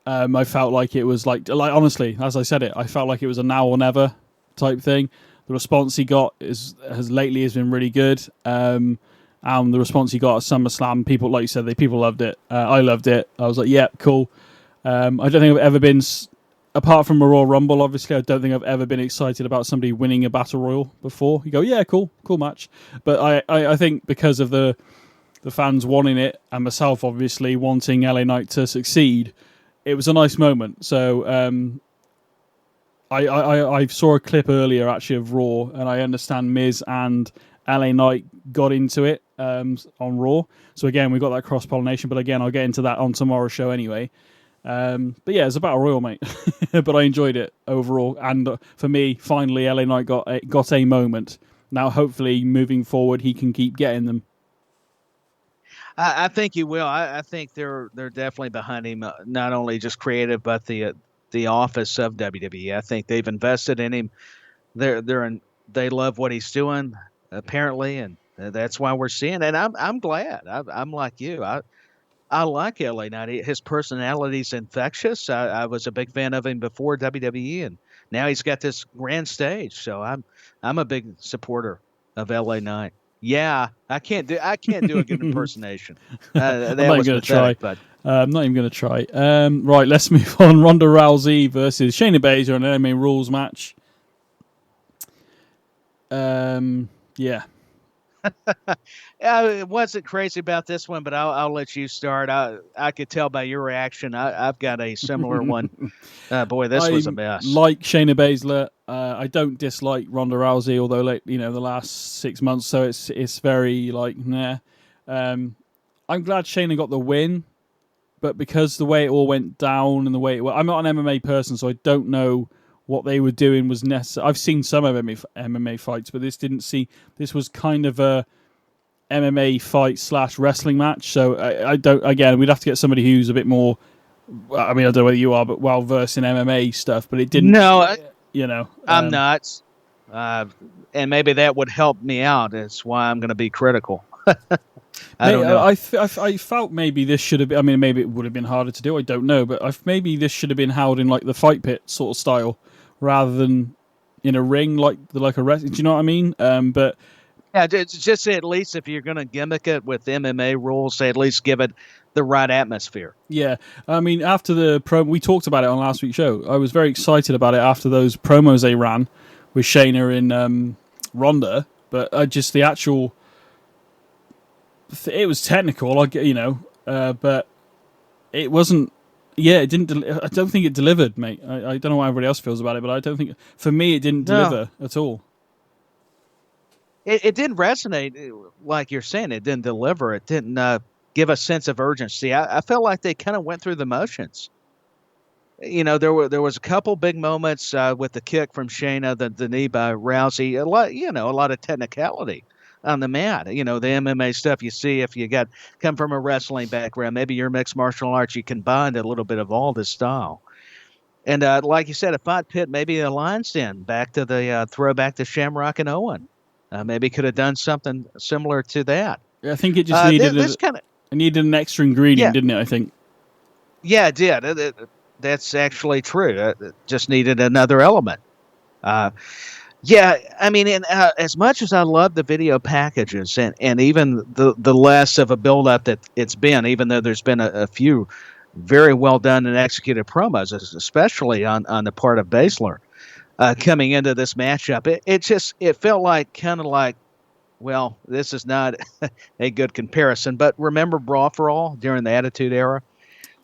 I felt like it was like honestly, as I said it, I felt like it was a now or never type thing. The response he got has been really good. The response he got at SummerSlam, people, like you said, people loved it. I loved it. I was like, yeah, cool. I don't think I've ever been, apart from a Royal Rumble, obviously, I don't think I've ever been excited about somebody winning a Battle Royal before. You go, yeah, cool match. But I think because of the fans wanting it, and myself obviously wanting LA Knight to succeed, it was a nice moment. So I saw a clip earlier actually of Raw, and I understand Miz and LA Knight got into it on Raw. So again, we got that cross-pollination, but again, I'll get into that on tomorrow's show anyway. But yeah, it's about a Royal, mate. But I enjoyed it overall, and for me, finally, LA Knight got a moment. Now, hopefully, moving forward, he can keep getting them. I think you will. I think they're definitely behind him, not only just creative, but the office of WWE. I think they've invested in him. They love what he's doing, apparently, and that's why we're seeing it. And I'm glad. I'm like you. I like LA Knight. His personality's infectious. I was a big fan of him before WWE, and now he's got this grand stage. So I'm a big supporter of LA Knight. Yeah, I can't do a good impersonation. I'm not even going to try. But I'm not even going to try. Right, let's move on. Ronda Rousey versus Shayna Baszler in an MMA rules match. Yeah. I wasn't crazy about this one, but I'll let you start. I could tell by your reaction. I've got a similar one. Boy, this was a mess. Like Shayna Baszler, I don't dislike Ronda Rousey, although the last 6 months, so it's very nah. I'm glad Shayna got the win, but because the way it all went down and the way I'm not an MMA person, so I don't know what they were doing was necessary. I've seen some MMA fights, but this was kind of a MMA fight / wrestling match. So I don't. Again, we'd have to get somebody who's a bit more. I mean, I don't know whether you are, but well versed in MMA stuff. But it didn't. No, I'm not. And maybe that would help me out. That's why I'm going to be critical. I don't know. I felt maybe this should have been. I mean, maybe it would have been harder to do. I don't know, but maybe this should have been held in like the fight pit sort of style, rather than in a ring like a wrestling. Do you know what I mean? But yeah, just at least if you're going to gimmick it with MMA rules, say at least give it the right atmosphere. Yeah, I mean, after the promo, we talked about it on last week's show. I was very excited about it after those promos they ran with Shayna and Ronda, but just the actual. It was technical, but it wasn't. Yeah, it didn't. I don't think it delivered, mate. I don't know how everybody else feels about it, but I don't think for me it didn't deliver at all. It didn't resonate like you're saying. It didn't deliver. It didn't give a sense of urgency. I felt like they kind of went through the motions. There was a couple big moments with the kick from Shayna, the knee by Rousey. A lot of technicality on the mat. The MMA stuff you see if you come from a wrestling background, maybe your mixed martial arts, you combined a little bit of all this style. And like you said, a fight pit, maybe a lion's den, back to the throwback to Shamrock and Owen. Maybe could have done something similar to that. I think it just needed it needed an extra ingredient, didn't it? I think. Yeah, it did. That's actually true. It just needed another element. Yeah, I mean, as much as I love the video packages and even the less of a build-up that it's been, even though there's been a few very well done and executed promos, especially on the part of Baszler coming into this matchup, it felt like kind of like, well, this is not a good comparison. But remember Brawl for All during the Attitude Era?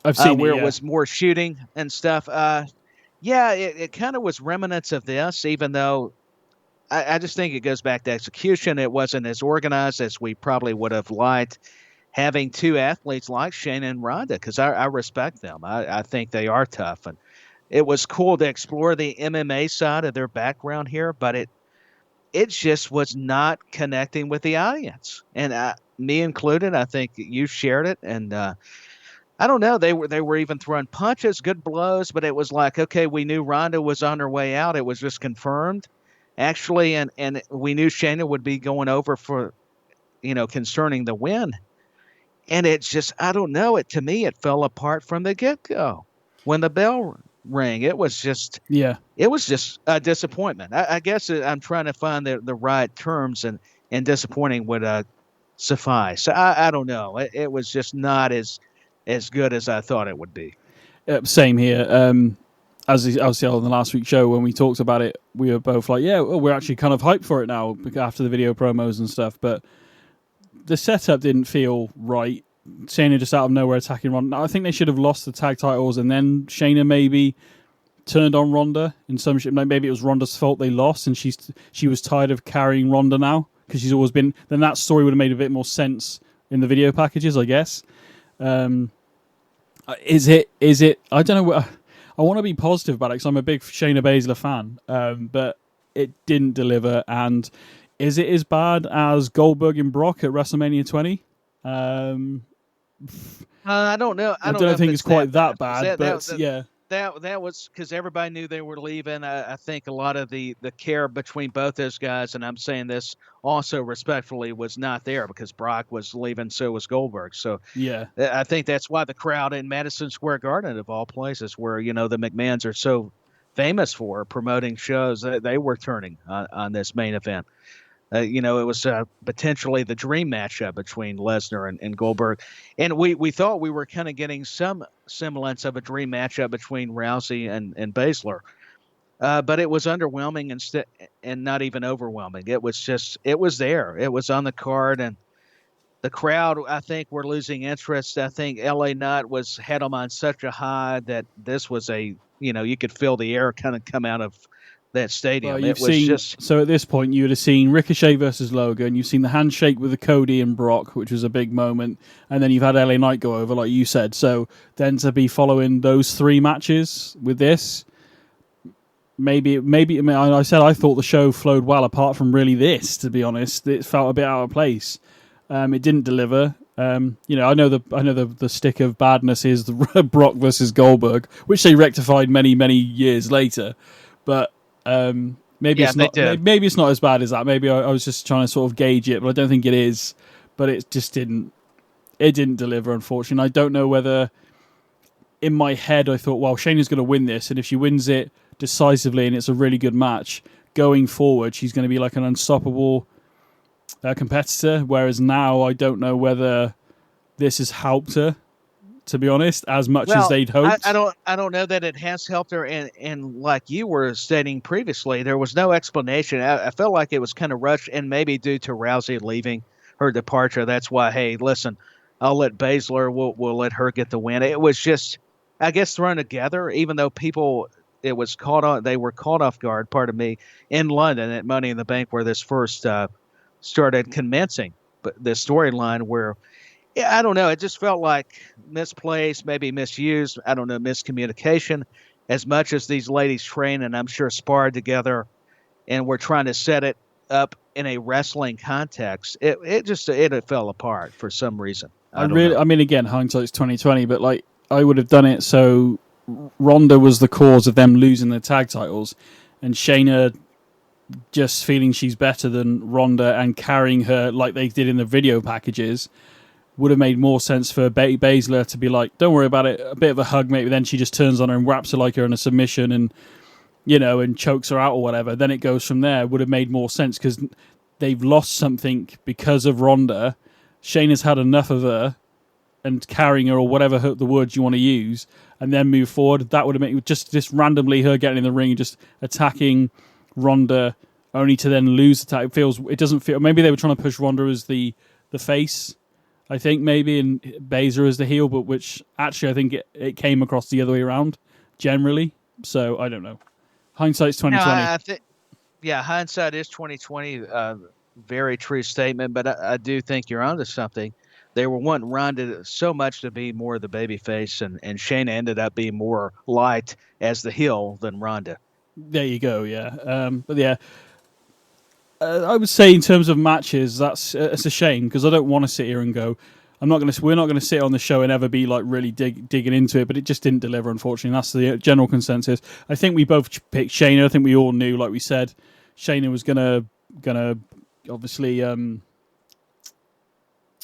I've seen where it, it was more shooting and stuff. Yeah, it kind of was remnants of this, even though I just think it goes back to execution. It wasn't as organized as we probably would have liked having two athletes like Shayna and Ronda, because I respect them. I think they are tough. And it was cool to explore the MMA side of their background here, but it just was not connecting with the audience. And me included, I think you shared it. And I don't know. They were even throwing punches, good blows, but it was like, okay, we knew Ronda was on her way out. It was just confirmed, actually, and we knew Shayna would be going over for, concerning the win. And it's just, I don't know. To me, it fell apart from the get-go. When the bell rang, it was just a disappointment. I guess I'm trying to find the right terms, and disappointing would suffice. I don't know. It was just not as good as I thought it would be. Same here. As I said on the last week's show, when we talked about it, we were both like, we're actually kind of hyped for it now after the video promos and stuff. But the setup didn't feel right. Shayna just out of nowhere attacking Ronda. I think they should have lost the tag titles, and then Shayna maybe turned on Ronda in some shit. Maybe it was Ronda's fault they lost, and she was tired of carrying Ronda now, because she's always been. Then that story would have made a bit more sense in the video packages, I guess. Is it? I don't know. I want to be positive about it because I'm a big Shayna Baszler fan, but it didn't deliver. And is it as bad as Goldberg and Brock at WrestleMania 20? I don't know. I don't think it's quite that bad, but yeah. That was because everybody knew they were leaving. I think a lot of the care between both those guys, and I'm saying this also respectfully, was not there because Brock was leaving, so was Goldberg. So yeah, I think that's why the crowd in Madison Square Garden, of all places, where the McMahons are so famous for promoting shows, they were turning on this main event. It was potentially the dream matchup between Lesnar and Goldberg. And we thought we were kind of getting some semblance of a dream matchup between Rousey and Baszler. But it was underwhelming and not even overwhelming. It was there. It was on the card. And the crowd, I think, were losing interest. I think LA Knight had them on such a high that this was you could feel the air kind of come out of that stadium. So at this point, you would have seen Ricochet versus Logan. You've seen the handshake with the Cody and Brock, which was a big moment, and then you've had LA Knight go over, like you said. So then to be following those three matches with this, maybe. I mean, I said I thought the show flowed well, apart from really this. To be honest, it felt a bit out of place. It didn't deliver. I know the stick of badness is the Brock versus Goldberg, which they rectified many years later, but. Maybe it's not as bad as that. Maybe I was just trying to sort of gauge it, but I don't think it is. But it just didn't deliver, unfortunately. I don't know whether in my head I thought, well, Shayna's going to win this, and if she wins it decisively and it's a really good match, going forward she's going to be like an unstoppable competitor. Whereas now I don't know whether this has helped her, to be honest, as much as they'd hoped. I don't know that it has helped her, and like you were stating previously, there was no explanation. I felt like it was kind of rushed, and maybe due to Rousey leaving, her departure, that's why, hey, listen, I'll let Baszler, we'll let her get the win. It was just, I guess, thrown together, even though they were caught off guard, pardon me, in London at Money in the Bank, where this first started commencing, but the storyline where, I don't know. It just felt like misplaced, maybe misused. I don't know, miscommunication. As much as these ladies train and I'm sure sparred together, and we're trying to set it up in a wrestling context, it fell apart for some reason. I mean, again, hindsight's 2020, but like I would have done it so Ronda was the cause of them losing the tag titles, and Shayna just feeling she's better than Ronda and carrying her like they did in the video packages. Would have made more sense for Baszler to be like, don't worry about it, a bit of a hug, maybe then she just turns on her and wraps her like her in a submission and, and chokes her out or whatever. Then it goes from there. Would have made more sense because they've lost something because of Ronda. Shayna's had enough of her and carrying her or whatever the words you want to use and then move forward. That would have made just randomly her getting in the ring and just attacking Ronda only to then lose the tag. It doesn't feel, maybe they were trying to push Ronda as the face I think maybe in Baszler as the heel, but which actually I think it came across the other way around generally. So I don't know. Hindsight's 2020. I think, yeah, hindsight is 2020. Very true statement, but I do think you're onto something. They were wanting Ronda so much to be more the babyface, and Shayna ended up being more liked as the heel than Ronda. There you go. Yeah. But yeah. I would say in terms of matches, it's a shame because I don't want to sit here and go. We're not going to sit on the show and ever be like really digging into it, but it just didn't deliver. Unfortunately, that's the general consensus. I think we both picked Shayna. I think we all knew, like we said, Shayna was gonna obviously.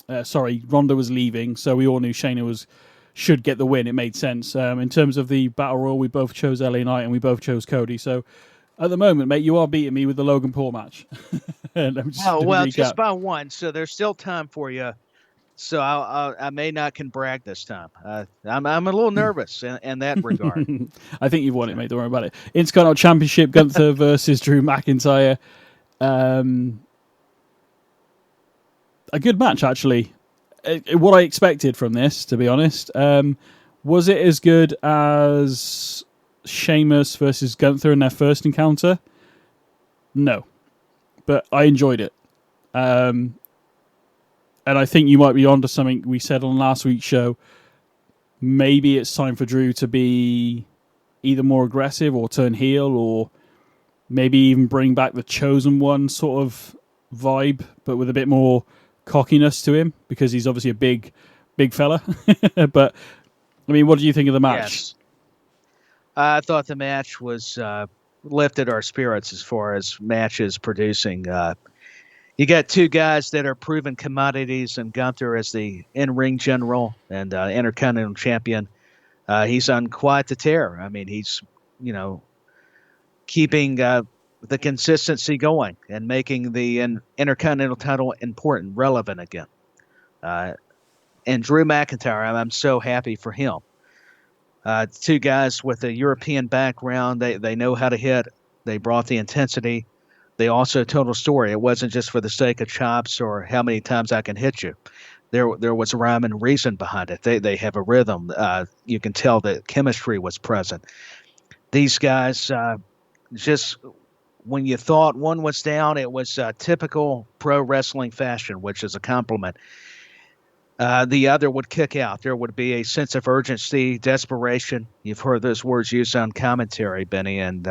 Ronda was leaving, so we all knew Shayna should get the win. It made sense. In terms of the battle royal, we both chose LA Knight and we both chose Cody. So. At the moment, mate, you are beating me with the Logan Paul match. Just by one, so there's still time for you. So I may not can brag this time. I'm a little nervous in that regard. I think you've won it, mate. Don't worry about it. Intercontinental Championship, Gunther versus Drew McIntyre. A good match, actually. What I expected from this, to be honest. Was it as good as Sheamus versus Gunther in their first encounter? No. But I enjoyed it. And I think you might be onto something we said on last week's show. Maybe it's time for Drew to be either more aggressive or turn heel, or maybe even bring back the Chosen One sort of vibe, but with a bit more cockiness to him, because he's obviously a big fella. But, I mean, what do you think of the match? Yes. I thought the match was lifted our spirits as far as matches producing. You got two guys that are proven commodities, and Gunther as the in-ring general and Intercontinental Champion. He's on quite the tear. I mean, he's, keeping the consistency going and making the Intercontinental title important, relevant again. And Drew McIntyre, I'm so happy for him. Two guys with a European background. They know how to hit. They brought the intensity. They also told a story. It wasn't just for the sake of chops or how many times I can hit you. There was a rhyme and reason behind it. They have a rhythm. You can tell that chemistry was present. These guys, just when you thought one was down, it was typical pro wrestling fashion, which is a compliment. The other would kick out. There would be a sense of urgency, desperation. You've heard those words used on commentary, Benny. And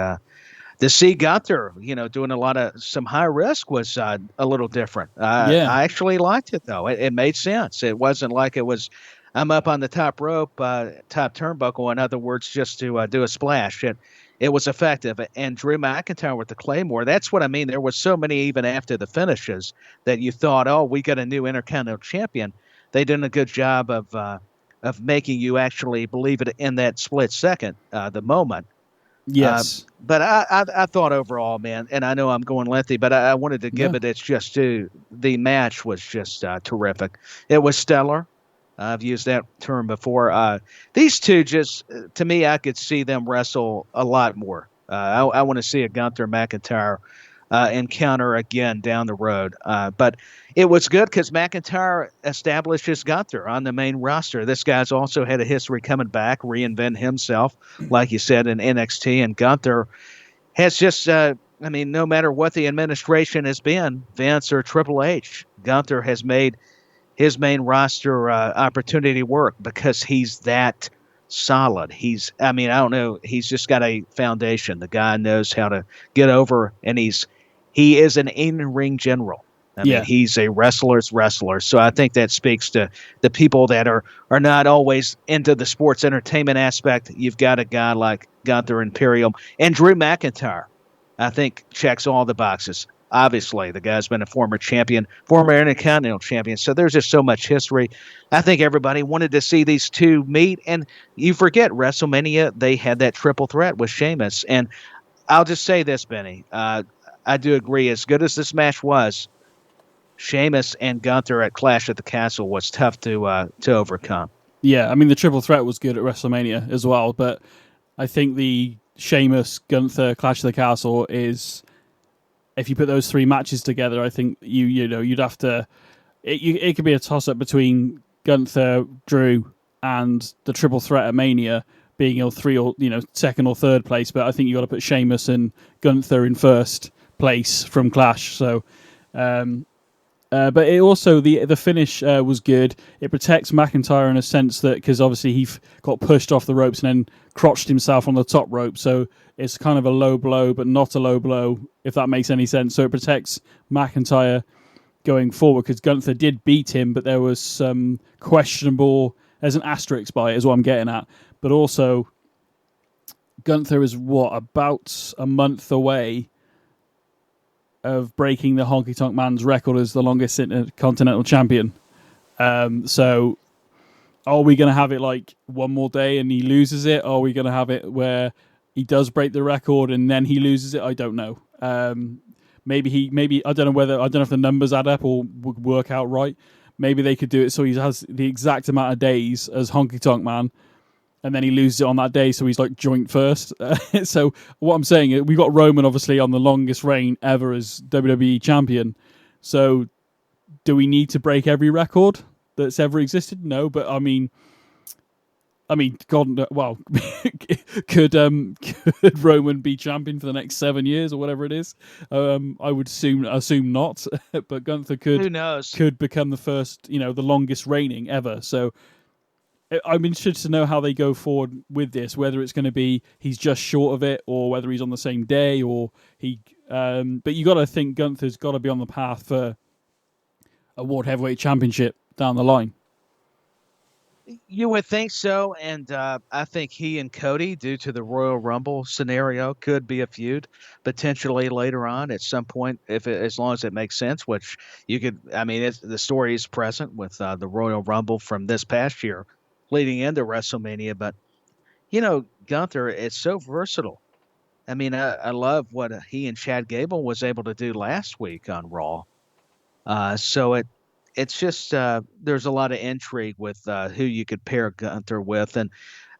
to see Gunther, doing some high risk was a little different. I actually liked it, though. It made sense. It wasn't like it was, I'm up on the top rope, top turnbuckle, in other words, just to do a splash. It was effective. And Drew McIntyre with the Claymore, that's what I mean. There was so many, even after the finishes, that you thought, oh, we got a new Intercontinental Champion. They did a good job of making you actually believe it in that split second, the moment. Yes. But I thought overall, man, and I know I'm going lengthy, but I wanted to give it its just due. The match was just terrific. It was stellar. I've used that term before. These two just, to me, I could see them wrestle a lot more. I want to see a Gunther McIntyre encounter again down the road. But it was good because McIntyre establishes Gunther on the main roster. This guy's also had a history coming back, reinvent himself, like you said, in NXT. And Gunther has just, no matter what the administration has been, Vince or Triple H, Gunther has made his main roster opportunity work because he's that solid. He's just got a foundation. The guy knows how to get over, and he is an in-ring general. I mean, he's a wrestler's wrestler. So I think that speaks to the people that are not always into the sports entertainment aspect. You've got a guy like Gunther Imperium and Drew McIntyre, I think, checks all the boxes. Obviously, the guy's been a former champion, former Intercontinental Champion. So there's just so much history. I think everybody wanted to see these two meet. And you forget, WrestleMania, they had that triple threat with Sheamus. And I'll just say this, Benny. I do agree. As good as this match was, Sheamus and Gunther at Clash at the Castle was tough to overcome. Yeah, I mean, the triple threat was good at WrestleMania as well. But I think the Sheamus, Gunther, Clash of the Castle is... If you put those three matches together, I think you'd have to it could be a toss-up between Gunther, Drew, and the triple threat at Mania being second or third place. But I think you got to put Sheamus and Gunther in first place from Clash. So, but it also the finish was good. It protects McIntyre in a sense that because obviously he got pushed off the ropes and then crotched himself on the top rope. So it's kind of a low blow, but not a low blow, if that makes any sense. So it protects McIntyre going forward because Gunther did beat him, but there was some questionable. There's an asterisk by it, is what I'm getting at. But also, Gunther is about a month away of breaking the Honky Tonk Man's record as the longest Intercontinental Champion. So, are we going to have it like one more day and he loses it? Or are we going to have it where he does break the record and then he loses it? I don't know. Maybe I don't know if the numbers add up or would work out right. Maybe they could do it so he has the exact amount of days as Honky Tonk Man, and then he loses it on that day, so he's like joint first. So what I'm saying, we got Roman obviously on the longest reign ever as WWE champion. So do we need to break every record that's ever existed? No, but I mean, God, well, could Roman be champion for the next 7 years or whatever it is? I would assume not, but Gunther Who knows? could become the first, the longest reigning ever. So I'm interested to know how they go forward with this, whether it's going to be he's just short of it or whether he's on the same day or he. But you got to think Gunther's got to be on the path for a World Heavyweight Championship down the line. You would think so, and I think he and Cody, due to the Royal Rumble scenario, could be a feud potentially later on at some point, as long as it makes sense. Which you could, the story is present with the Royal Rumble from this past year, leading into WrestleMania. But Gunther, it's so versatile. I love what he and Chad Gable was able to do last week on Raw. It's just there's a lot of intrigue with who you could pair Gunther with. And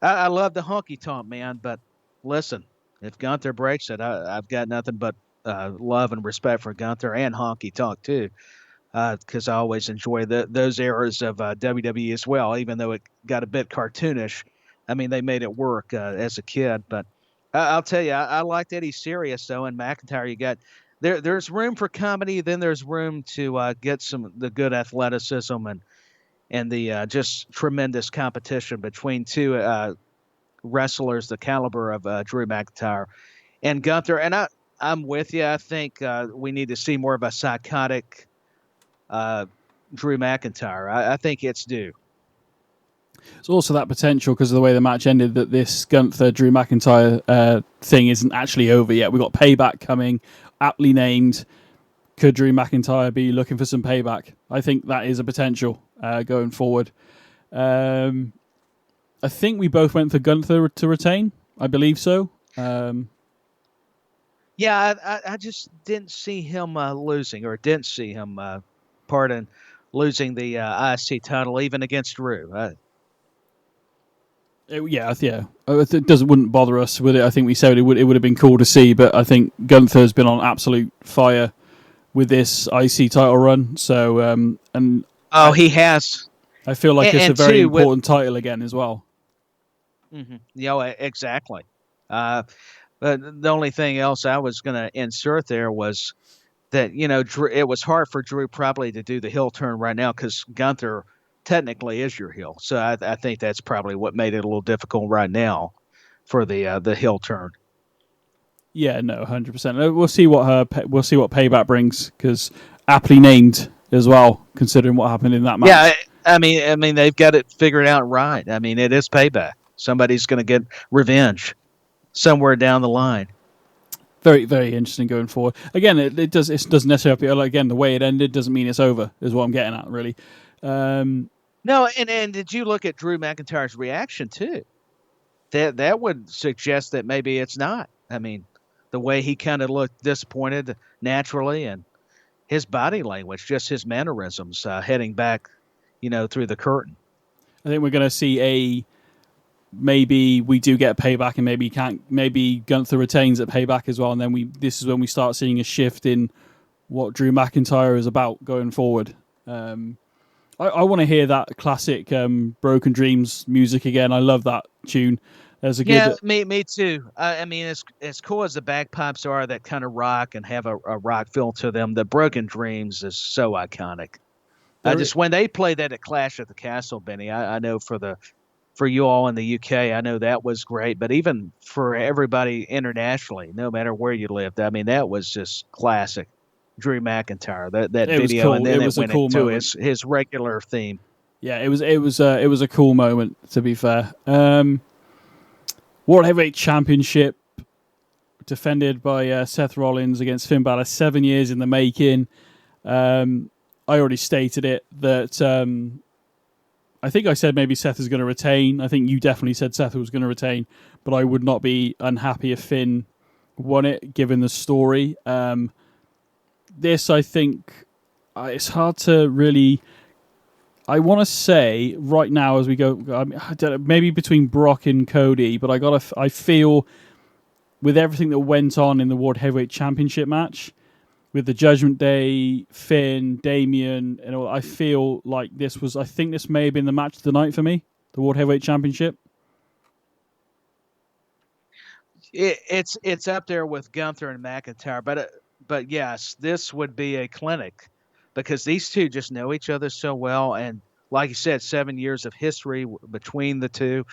I love the Honky Tonk Man, but listen, if Gunther breaks it, I've got nothing but love and respect for Gunther and Honky Tonk too, because I always enjoy those eras of WWE as well, even though it got a bit cartoonish. They made it work as a kid. But I'll tell you, I liked Eddie Serious, though, and McIntyre. You got... There's room for comedy. Then there's room to get the good athleticism and the just tremendous competition between two wrestlers the caliber of Drew McIntyre and Gunther. And I'm with you. I think we need to see more of a psychotic Drew McIntyre. I think it's due. It's also that potential because of the way the match ended that this Gunther Drew McIntyre thing isn't actually over yet. We've got Payback coming, aptly named. Could Drew McIntyre be looking for some payback? I think that is a potential going forward. I think we both went for Gunther to retain. I believe so. Yeah, I just didn't see him losing, or didn't see him, losing the IC title even against Drew. It wouldn't bother us, would it? I think we said it would have been cool to see, but I think Gunther's been on absolute fire with this IC title run. So, he has. I feel like it's a very important title again as well. Mm-hmm. Yeah, exactly. But the only thing else I was going to insert there was that Drew, it was hard for Drew probably to do the heel turn right now because Gunther technically is your heel. So I think that's probably what made it a little difficult right now for the heel turn. Yeah, no, 100%. We'll see what Payback brings because aptly named as well, considering what happened in that match. Yeah, I mean they've got it figured out right. It is Payback. Somebody's going to get revenge somewhere down the line. Very, very interesting going forward. Again, it doesn't necessarily. Again, the way it ended doesn't mean it's over. Is what I'm getting at, really. No, and did you look at Drew McIntyre's reaction too? That would suggest that maybe it's not. The way he kind of looked disappointed naturally, and his body language, just his mannerisms, heading back, through the curtain. I think we're going to see maybe we do get Payback, and maybe Gunther retains at Payback as well, and then this is when we start seeing a shift in what Drew McIntyre is about going forward. I want to hear that classic Broken Dreams music again. I love that tune. There's a good... me too. I mean, as cool as the bagpipes are, that kind of rock and have a rock feel to them, the Broken Dreams is so iconic. When they played that at Clash at the Castle, Benny, I know for you all in the UK, I know that was great. But even for everybody internationally, no matter where you lived, I mean, that was just classic. Drew McIntyre, that video, cool. and then it went cool into moment. his regular theme. Yeah, it was a cool moment, to be fair. World Heavyweight Championship defended by Seth Rollins against Finn Balor, 7 years in the making. I already stated it that I think I said maybe Seth is going to retain. I think you definitely said Seth was going to retain, but I would not be unhappy if Finn won it, given the story. This, I think, it's hard to really... I want to say right now as we go, I don't know, maybe between Brock and Cody, but I feel with everything that went on in the World Heavyweight Championship match, with the Judgment Day, Finn, Damian, and all, I feel like I think this may have been the match of the night for me, the World Heavyweight Championship. It's up there with Gunther and McIntyre, but yes, this would be a clinic because these two just know each other so well. And like you said, 7 years of history between the two.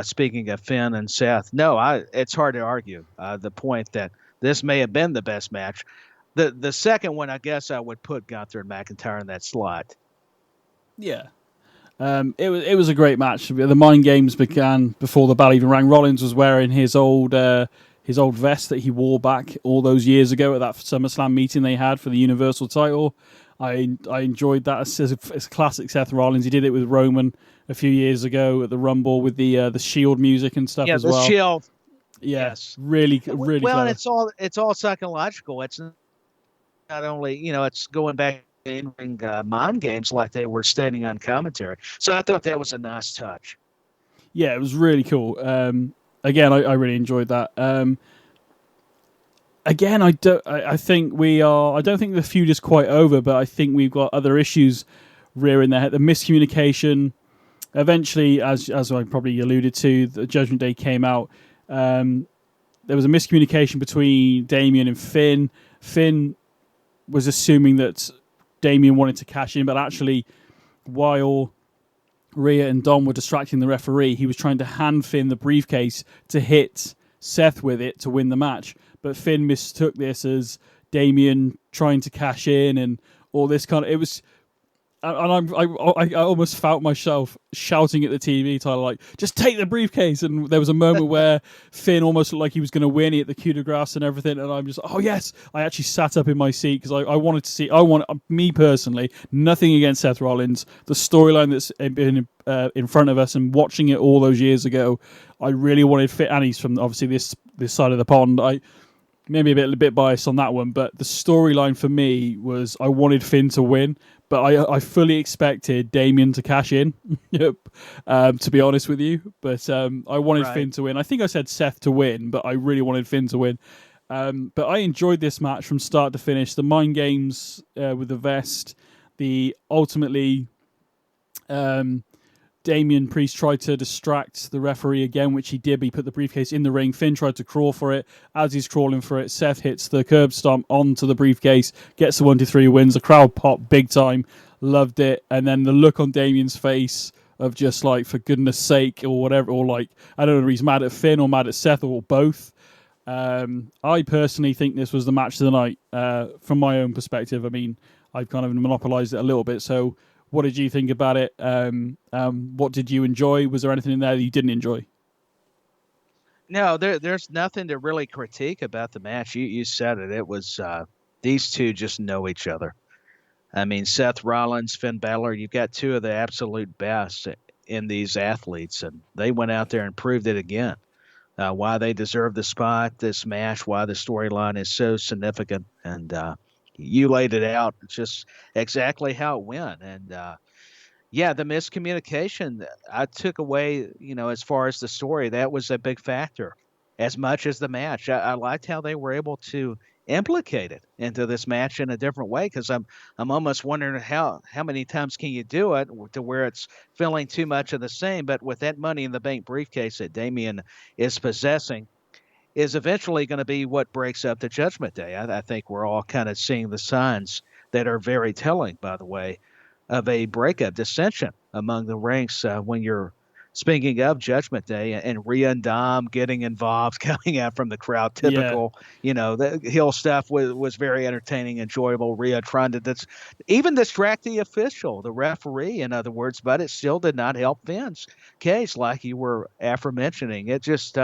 Speaking of Finn and Seth, it's hard to argue the point that this may have been the best match. The second one, I guess I would put Gunther and McIntyre in that slot. Yeah. It was a great match. The Mind Games began before the bell even rang. Rollins was wearing his old vest that he wore back all those years ago at that SummerSlam meeting they had for the Universal title. I enjoyed that. It's classic Seth Rollins. He did it with Roman a few years ago at the Rumble with the Shield music and stuff as well. Yeah, the Shield. Yeah, yes, really. Well, clever. and it's all psychological. It's not only it's going back in mind games like they were stating on commentary. So I thought that was a nice touch. Yeah, it was really cool. Again, I really enjoyed that. Again, I think I don't think the feud is quite over, but I think we've got other issues rearing their head. The miscommunication. Eventually, as I probably alluded to, the Judgment Day came out. There was a miscommunication between Damian and Finn. Finn was assuming that Damian wanted to cash in, but actually, while Rhea and Dom were distracting the referee, he was trying to hand Finn the briefcase to hit Seth with it to win the match. But Finn mistook this as Damian trying to cash in and all this kind of... It was... And I almost felt myself shouting at the TV title, like, just take the briefcase. And there was a moment where Finn almost looked like he was going to win. He hit the coup de grace and everything. And I'm just, oh, yes. I actually sat up in my seat because I wanted to see, me personally, nothing against Seth Rollins. The storyline that's been in front of us and watching it all those years ago, I really wanted Finn, and he's from obviously this side of the pond. Maybe a bit biased on that one, but the storyline for me was I wanted Finn to win, but I fully expected Damian to cash in, to be honest with you. But I wanted Finn to win. I think I said Seth to win, but I really wanted Finn to win. But I enjoyed this match from start to finish. The Mind Games with the vest, ultimately... Damian Priest tried to distract the referee again, which he did. But he put the briefcase in the ring. Finn tried to crawl for it. As he's crawling for it, Seth hits the curb stomp onto the briefcase, gets the 1-2-3 wins. The crowd popped big time. Loved it. And then the look on Damian's face of just like, for goodness sake, or whatever, or like, I don't know if he's mad at Finn or mad at Seth or both. I personally think this was the match of the night from my own perspective. I mean, I've kind of monopolized it a little bit, so... What did you think about it? What did you enjoy? Was there anything in there that you didn't enjoy? No, there's nothing to really critique about the match. You said it. It was these two just know each other. I mean, Seth Rollins, Finn Balor, you've got two of the absolute best in these athletes, and they went out there and proved it again. Why they deserve the spot, this match, why the storyline is so significant, and you laid it out just exactly how it went. And the miscommunication I took away, as far as the story, that was a big factor as much as the match. I liked how they were able to implicated into this match in a different way, because I'm almost wondering how many times can you do it to where it's feeling too much of the same. But with that Money in the Bank briefcase that Damian is possessing, is eventually going to be what breaks up the Judgment Day. I think we're all kind of seeing the signs that are very telling, by the way, of a breakup, dissension among the ranks when you're speaking of Judgment Day, and Rhea and Dom getting involved, coming out from the crowd. Typical, the heel stuff was very entertaining, enjoyable. Rhea trying to even distract the official, the referee, in other words, but it still did not help Finn's case, like you were aforementioning. It just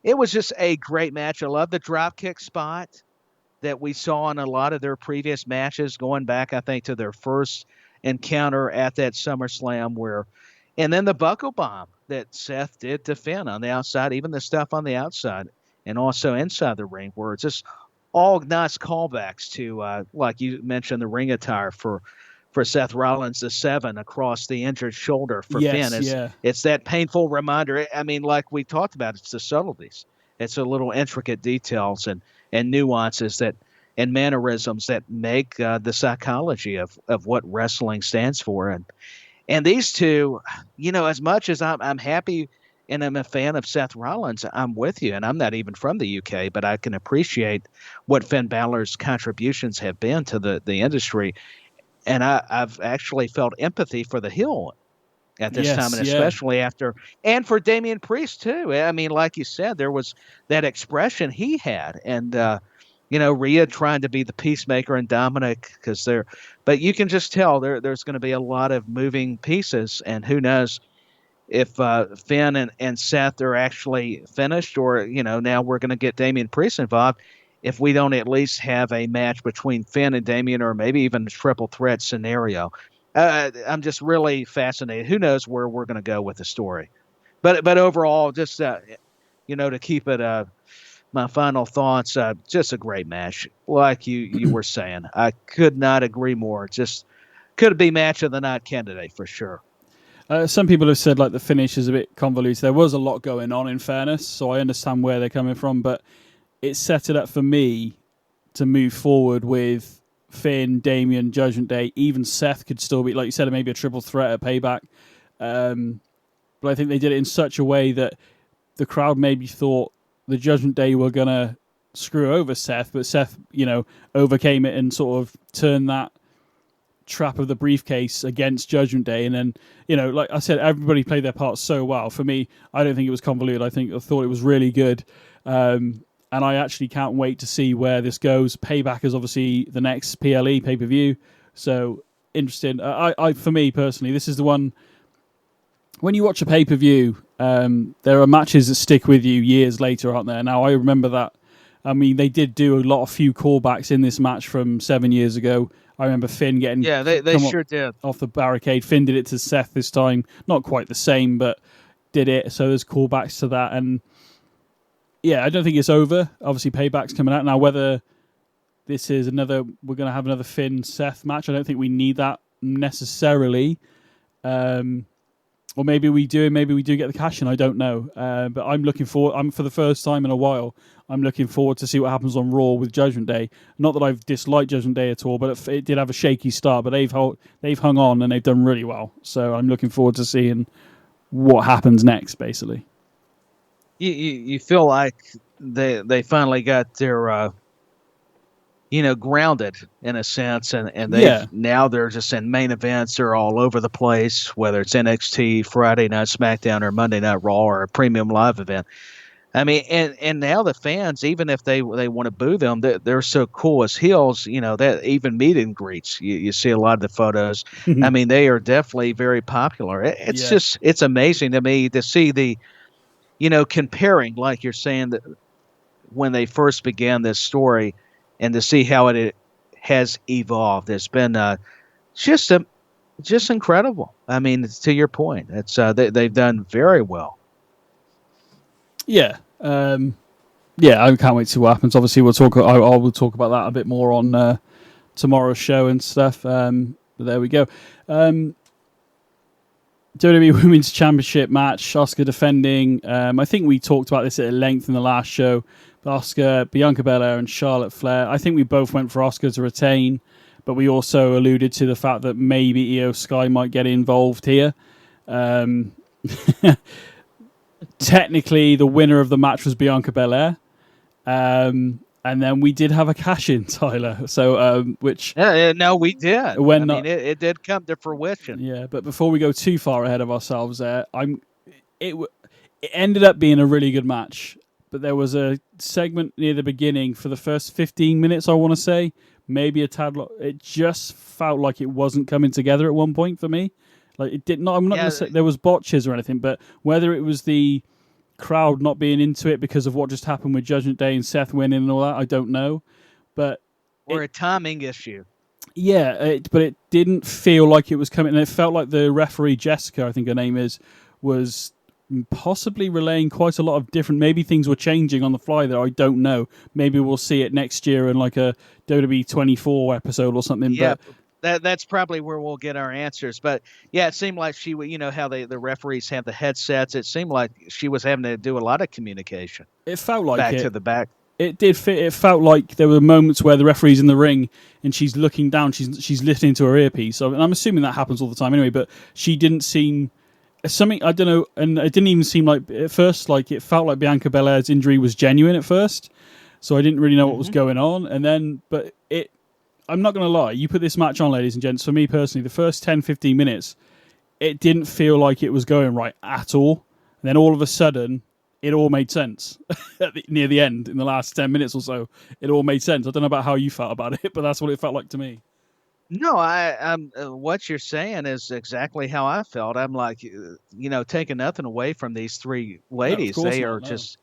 it was just a great match. I love the dropkick spot that we saw in a lot of their previous matches, going back, I think, to their first encounter at that SummerSlam, and then the buckle bomb that Seth did to Finn on the outside, even the stuff on the outside and also inside the ring, were just all nice callbacks to, like you mentioned, the ring attire for Seth Rollins, the 7 across the injured shoulder for Finn. It's that painful reminder. I mean, like we talked about, it's the subtleties. It's the little intricate details and nuances and mannerisms that make the psychology of what wrestling stands for. And these two, as much as I'm happy and I'm a fan of Seth Rollins, I'm with you. And I'm not even from the UK, but I can appreciate what Finn Balor's contributions have been to the industry. And I've actually felt empathy for the heel at this time, and especially after, and for Damian Priest too. I mean, like you said, there was that expression he had, and Rhea trying to be the peacemaker and Dominic, but you can just tell there's going to be a lot of moving pieces, and who knows if Finn and Seth are actually finished, or now we're going to get Damian Priest involved. If we don't at least have a match between Finn and Damian, or maybe even a triple threat scenario. I'm just really fascinated. Who knows where we're going to go with the story. But overall, just, to keep it my final thoughts, just a great match. Like you were saying, I could not agree more. Just could be match of the night candidate for sure. Some people have said like the finish is a bit convoluted. There was a lot going on, in fairness, so I understand where they're coming from, but it set it up for me to move forward with Finn, Damian, Judgment Day. Even Seth could still be, like you said, maybe a triple threat at Payback. But I think they did it in such a way that the crowd maybe thought the Judgment Day were going to screw over Seth, but Seth, overcame it and sort of turned that trap of the briefcase against Judgment Day. And then, like I said, everybody played their part so well. For me, I don't think it was convoluted. I thought it was really good. And I actually can't wait to see where this goes. Payback is obviously the next PLE pay-per-view. So, interesting. For me, personally, this is the one. When you watch a pay-per-view, there are matches that stick with you years later, aren't there? Now, I remember that. I mean, they did do a few callbacks in this match from 7 years ago. I remember Finn getting... Yeah, they sure did. Off the barricade. Finn did it to Seth this time. Not quite the same, but did it. So there's callbacks to that. And yeah, I don't think it's over. Obviously, Payback's coming out now. Whether this is we're going to have another Finn-Seth match, I don't think we need that necessarily. Or maybe we do, maybe we do get the cash in. I don't know. But I'm looking forward. For the first time in a while, I'm looking forward to see what happens on Raw with Judgment Day. Not that I've disliked Judgment Day at all, but it did have a shaky start. But they've hung on and they've done really well. So I'm looking forward to seeing what happens next, basically. You feel like they finally got their grounded in a sense, and now they're just in main events. They're all over the place, whether it's NXT, Friday Night SmackDown, or Monday Night Raw, or a premium live event. I mean, and now the fans, even if they want to boo them, they're so cool as heels. That even meet and greets, you see a lot of the photos. I mean, they are definitely very popular. It's amazing to me to see the, comparing, like you're saying, that when they first began this story, and to see how it has evolved. It's been just incredible. I mean, to your point, it's they've done very well. Yeah, I can't wait to see what happens. Obviously, we'll talk. I will talk about that a bit more on tomorrow's show and stuff. But there we go. WWE Women's Championship match, Asuka defending. I think we talked about this at length in the last show. Asuka, Bianca Belair, and Charlotte Flair. I think we both went for Asuka to retain, but we also alluded to the fact that maybe Io Sky might get involved here. Technically, the winner of the match was Bianca Belair. And then we did have a cash-in, Tyler. So, which no, we did. It did come to fruition. Yeah, but before we go too far ahead of ourselves, there, it ended up being a really good match. But there was a segment near the beginning for the first 15 minutes. I want to say maybe a tad. It just felt like it wasn't coming together at one point for me. Like it did not. I'm not going to say there was botches or anything, but whether it was the crowd not being into it because of what just happened with Judgment Day and Seth winning and all that, I don't know, but a timing issue. Yeah, but it didn't feel like it was coming, and it felt like the referee Jessica, I think her name is, was possibly relaying quite a lot of different. Maybe things were changing on the fly there. I don't know. Maybe we'll see it next year in like a WWE 24 episode or something. Yeah. But that's probably where we'll get our answers. But yeah, it seemed like she, how the referees have the headsets. It seemed like she was having to do a lot of communication. It felt like back to the back. It did fit. It felt like there were moments where the referee's in the ring and she's looking down. She's listening to her earpiece. So, and I'm assuming that happens all the time anyway. But she didn't seem something. I don't know. And it didn't even seem like at first. Like it felt like Bianca Belair's injury was genuine at first. So I didn't really know what was going on. And then, but it. I'm not going to lie, you put this match on, ladies and gents, for me personally, the first 10, 15 minutes, it didn't feel like it was going right at all. And then all of a sudden, it all made sense. Near the end, in the last 10 minutes or so, it all made sense. I don't know about how you felt about it, but that's what it felt like to me. No, what you're saying is exactly how I felt. I'm like, taking nothing away from these three ladies. No, they are just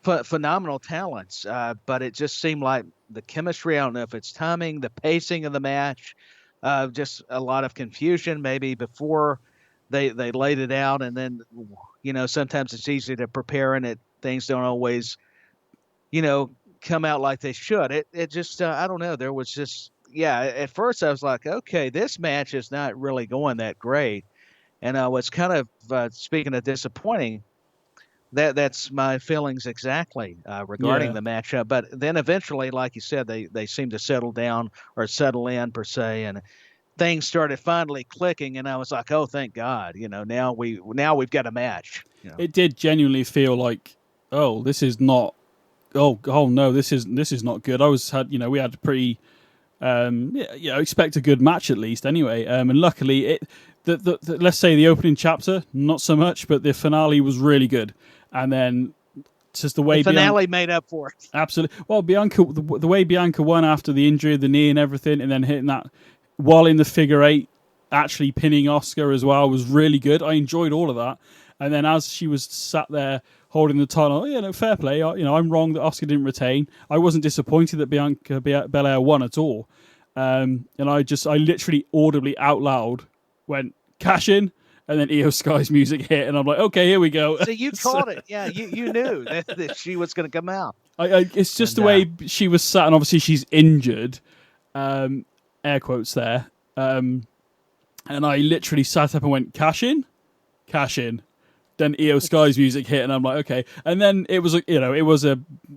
phenomenal talents, but it just seemed like the chemistry, I don't know if it's timing, the pacing of the match, just a lot of confusion maybe before they laid it out. And then, sometimes it's easy to prepare and things don't always, come out like they should. It just, I don't know. There was just, at first I was like, okay, this match is not really going that great. And I was kind of, speaking of disappointing, that's my feelings exactly regarding the matchup. But then eventually, like you said, they seemed to settle down or settle in per se, and things started finally clicking. And I was like, oh, thank God! Now we've got a match. It did genuinely feel like, oh, this is not. Oh no, this is not good. We had a pretty, expect a good match at least anyway. And luckily, let's say the opening chapter, not so much, but the finale was really good. And then just the way the finale made up for it. Absolutely. Well, Bianca, the way Bianca won after the injury of the knee and everything, and then hitting that while in the figure eight, actually pinning Asuka as well was really good. I enjoyed all of that. And then as she was sat there holding the title, fair play. I'm wrong that Asuka didn't retain. I wasn't disappointed that Bianca Belair won at all. And I literally audibly out loud went, cash in. And then Io Sky's music hit, and I'm like, okay, here we go. So you called it. Yeah, you knew that she was going to come out. It's just the way she was sat, and obviously she's injured, air quotes there. And I literally sat up and went, cash in. Then Io Sky's music hit, and I'm like, okay. And then it was,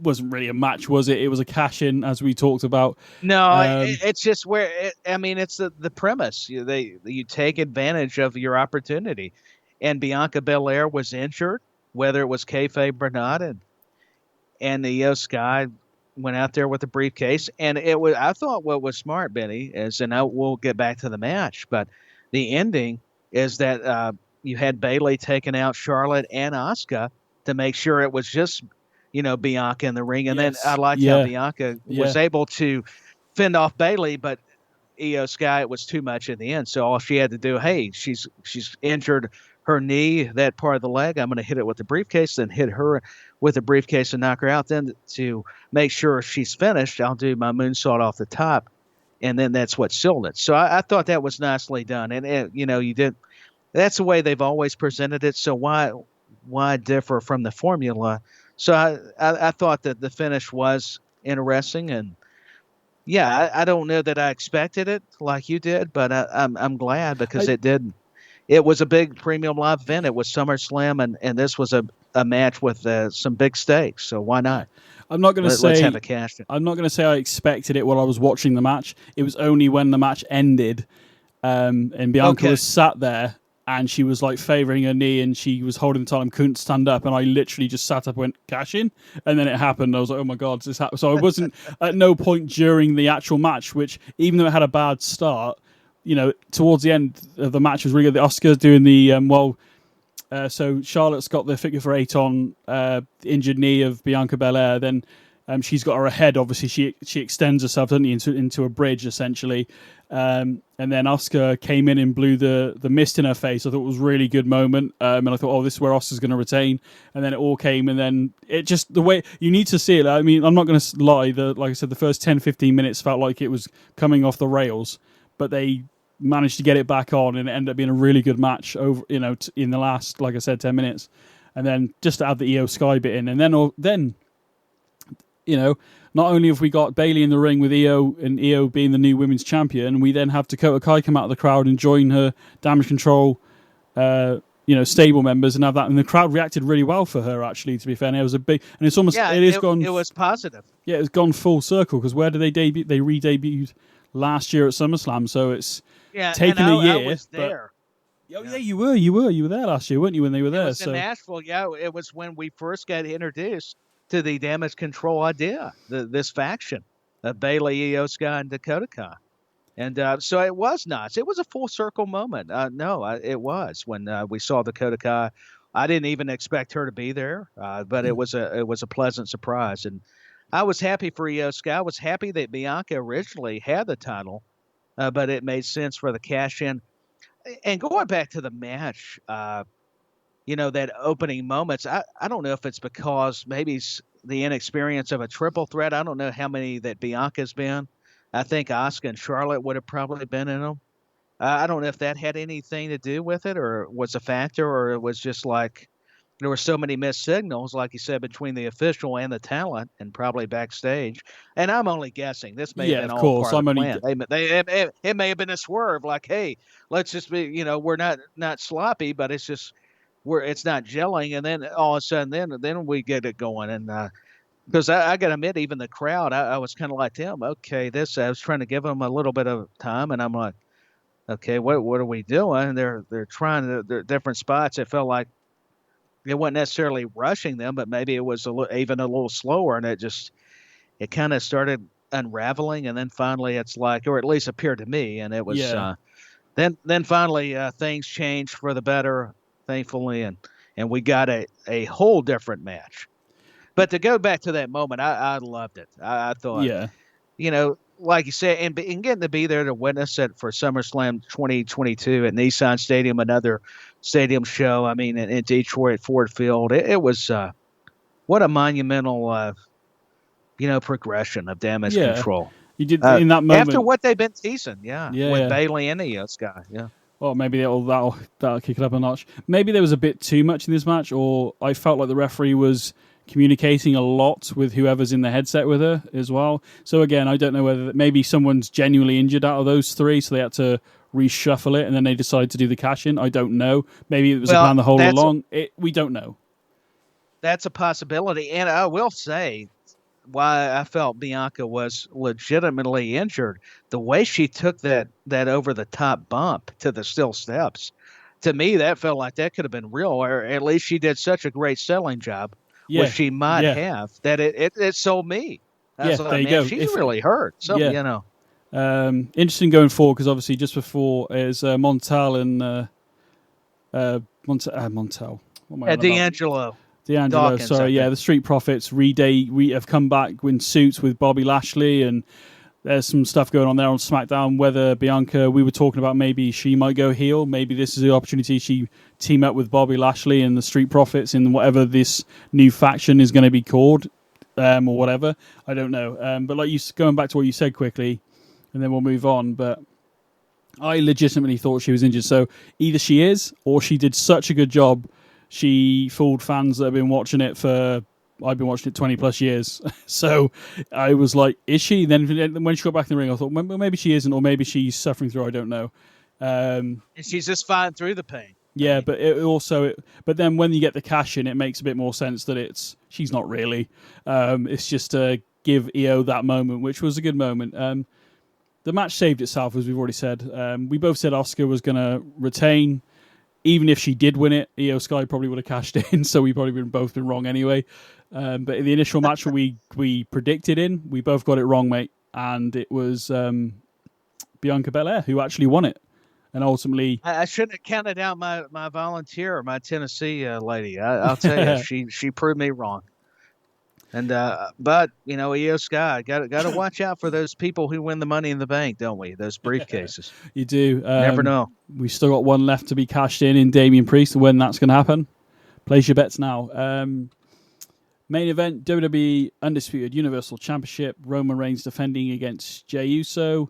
wasn't really a match, was it? It was a cash in, as we talked about. No, it's just it's the premise. You take advantage of your opportunity, and Bianca Belair was injured, whether it was kayfabe or not, and the Io Sky went out there with a briefcase, and it was. I thought what was smart, Benny, is, and we'll get back to the match, but the ending is that. You had Bayley taking out Charlotte and Asuka to make sure it was just, Bianca in the ring. And then I liked how Bianca was able to fend off Bayley, but Io Sky, it was too much in the end. So all she had to do, hey, she's injured her knee, that part of the leg. I'm going to hit it with the briefcase, then hit her with the briefcase and knock her out. Then to make sure she's finished, I'll do my moonsault off the top. And then that's what sealed it. So I thought that was nicely done. And, you did. That's the way they've always presented it. So why differ from the formula? So I thought that the finish was interesting, and I don't know that I expected it like you did, but I'm glad because it did it was a big premium live event. It was SummerSlam, and this was a match with some big stakes. So why not? I'm not going to say. Let's have a cash in. I'm not going to say I expected it while I was watching the match. It was only when the match ended, and Bianca was sat there, and she was like favouring her knee, and she was holding the title and couldn't stand up, and I literally just sat up and went, cash in, and then it happened. I was like, oh my god, this happened. So I wasn't at no point during the actual match, which even though it had a bad start, towards the end of the match was really good. The Oscars doing the so Charlotte's got the figure for 8 on the injured knee of Bianca Belair. Then she's got her ahead. Obviously, she extends herself, doesn't she, into a bridge essentially. And then Asuka came in and blew the mist in her face. I thought it was a really good moment. And I thought, this is where Asuka's going to retain. And then it all came. And then it just, the way you need to see it. I mean, I'm not going to lie. Like I said, the first 10, 15 minutes felt like it was coming off the rails, but they managed to get it back on, and it ended up being a really good match over, in the last, like I said, 10 minutes. And then just to add the Io Sky bit in, and then not only have we got Bayley in the ring with Io, and Io being the new women's champion, we then have Dakota Kai come out of the crowd and join her Damage Control, stable members, and have that. And the crowd reacted really well for her, actually, to be fair. And it was a big, and it's almost, it was positive. Yeah, it's gone full circle, because where did they debut? They re-debuted last year at SummerSlam, so it's taken a year. I was there. Yeah, you were there last year, weren't you, when they were there? It was in Nashville. Yeah, it was when we first got introduced to the Damage Control idea, this faction of Bayley, Io Sky, and Dakota Kai. And so it was nice. It was a full circle moment. It was when we saw Dakota Kai. I didn't even expect her to be there, but it was a pleasant surprise. And I was happy for Io Sky. I was happy that Bianca originally had the title, but it made sense for the cash in. And going back to the match, that opening moments, I don't know if it's because maybe it's the inexperience of a triple threat. I don't know how many that Bianca's been. I think Asuka and Charlotte would have probably been in them. I don't know if that had anything to do with it, or was a factor, or it was just like there were so many missed signals, like you said, between the official and the talent, and probably backstage. And I'm only guessing. This may have been all part of the plan. It may have been a swerve, like, hey, let's just be, we're not sloppy, but it's just it's not gelling. And then all of a sudden, then we get it going. And because I got to admit, even the crowd, I was kind of like them. Okay, I was trying to give them a little bit of time, and I'm like, okay, what are we doing? They're trying they're different spots. It felt like it wasn't necessarily rushing them, but maybe it was even a little slower, and it kind of started unraveling, and then finally it's like, or at least appeared to me, and it was then finally things changed for the better, thankfully, and we got a whole different match. But to go back to that moment, I loved it. I thought, like you said, and getting to be there to witness it for SummerSlam 2022 at Nissan Stadium, another stadium show. I mean, in Detroit, Ford Field, it was what a monumental, progression of Damage Control. You did in that moment after what they've been teasing, with Bayley and the Sky, Well, maybe that'll kick it up a notch. Maybe there was a bit too much in this match, or I felt like the referee was communicating a lot with whoever's in the headset with her as well. So again, I don't know whether maybe someone's genuinely injured out of those three, so they had to reshuffle it, and then they decided to do the cash in. I don't know. Maybe it was a plan the whole along. We don't know. That's a possibility, and I will say why I felt Bianca was legitimately injured. The way she took that over the top bump to the steel steps, to me, that felt like that could have been real, or at least she did such a great selling job. Which she might have, that it sold me. There you go. She's really hurt. So, interesting going forward, because obviously just before is Montel and Montel. D'Angelo. Dawkins, sorry, the Street Profits have come back in suits with Bobby Lashley, and there's some stuff going on there on SmackDown. Whether Bianca, we were talking about maybe she might go heel. Maybe this is the opportunity she team up with Bobby Lashley and the Street Profits in whatever this new faction is going to be called, or whatever. I don't know. But like going back to what you said quickly, and then we'll move on. But I legitimately thought she was injured. So either she is, or she did such a good job. She fooled fans that have been watching it I've been watching it 20 plus years. So I was like, is she? Then when she got back in the ring, I thought, well, maybe she isn't, or maybe she's suffering through, I don't know. And she's just fighting through the pain. Yeah, but but then when you get the cash in, it makes a bit more sense that she's not really. It's just to give EO that moment, which was a good moment. The match saved itself, as we've already said. We both said Asuka was going to retain. Even if she did win it, EO Sky probably would have cashed in, so we probably would both been wrong anyway. But in the initial match we predicted in, we both got it wrong, mate. And it was Bianca Belair who actually won it. And ultimately, I shouldn't have counted out my volunteer, my Tennessee lady. I'll tell you, she proved me wrong. And but EO Sky got to watch out for those people who win the Money in the Bank, don't we? Those briefcases. You do. Never know. We still got one left to be cashed in Damian Priest. When that's going to happen, place your bets now. Main event: WWE Undisputed Universal Championship. Roman Reigns defending against Jey Uso.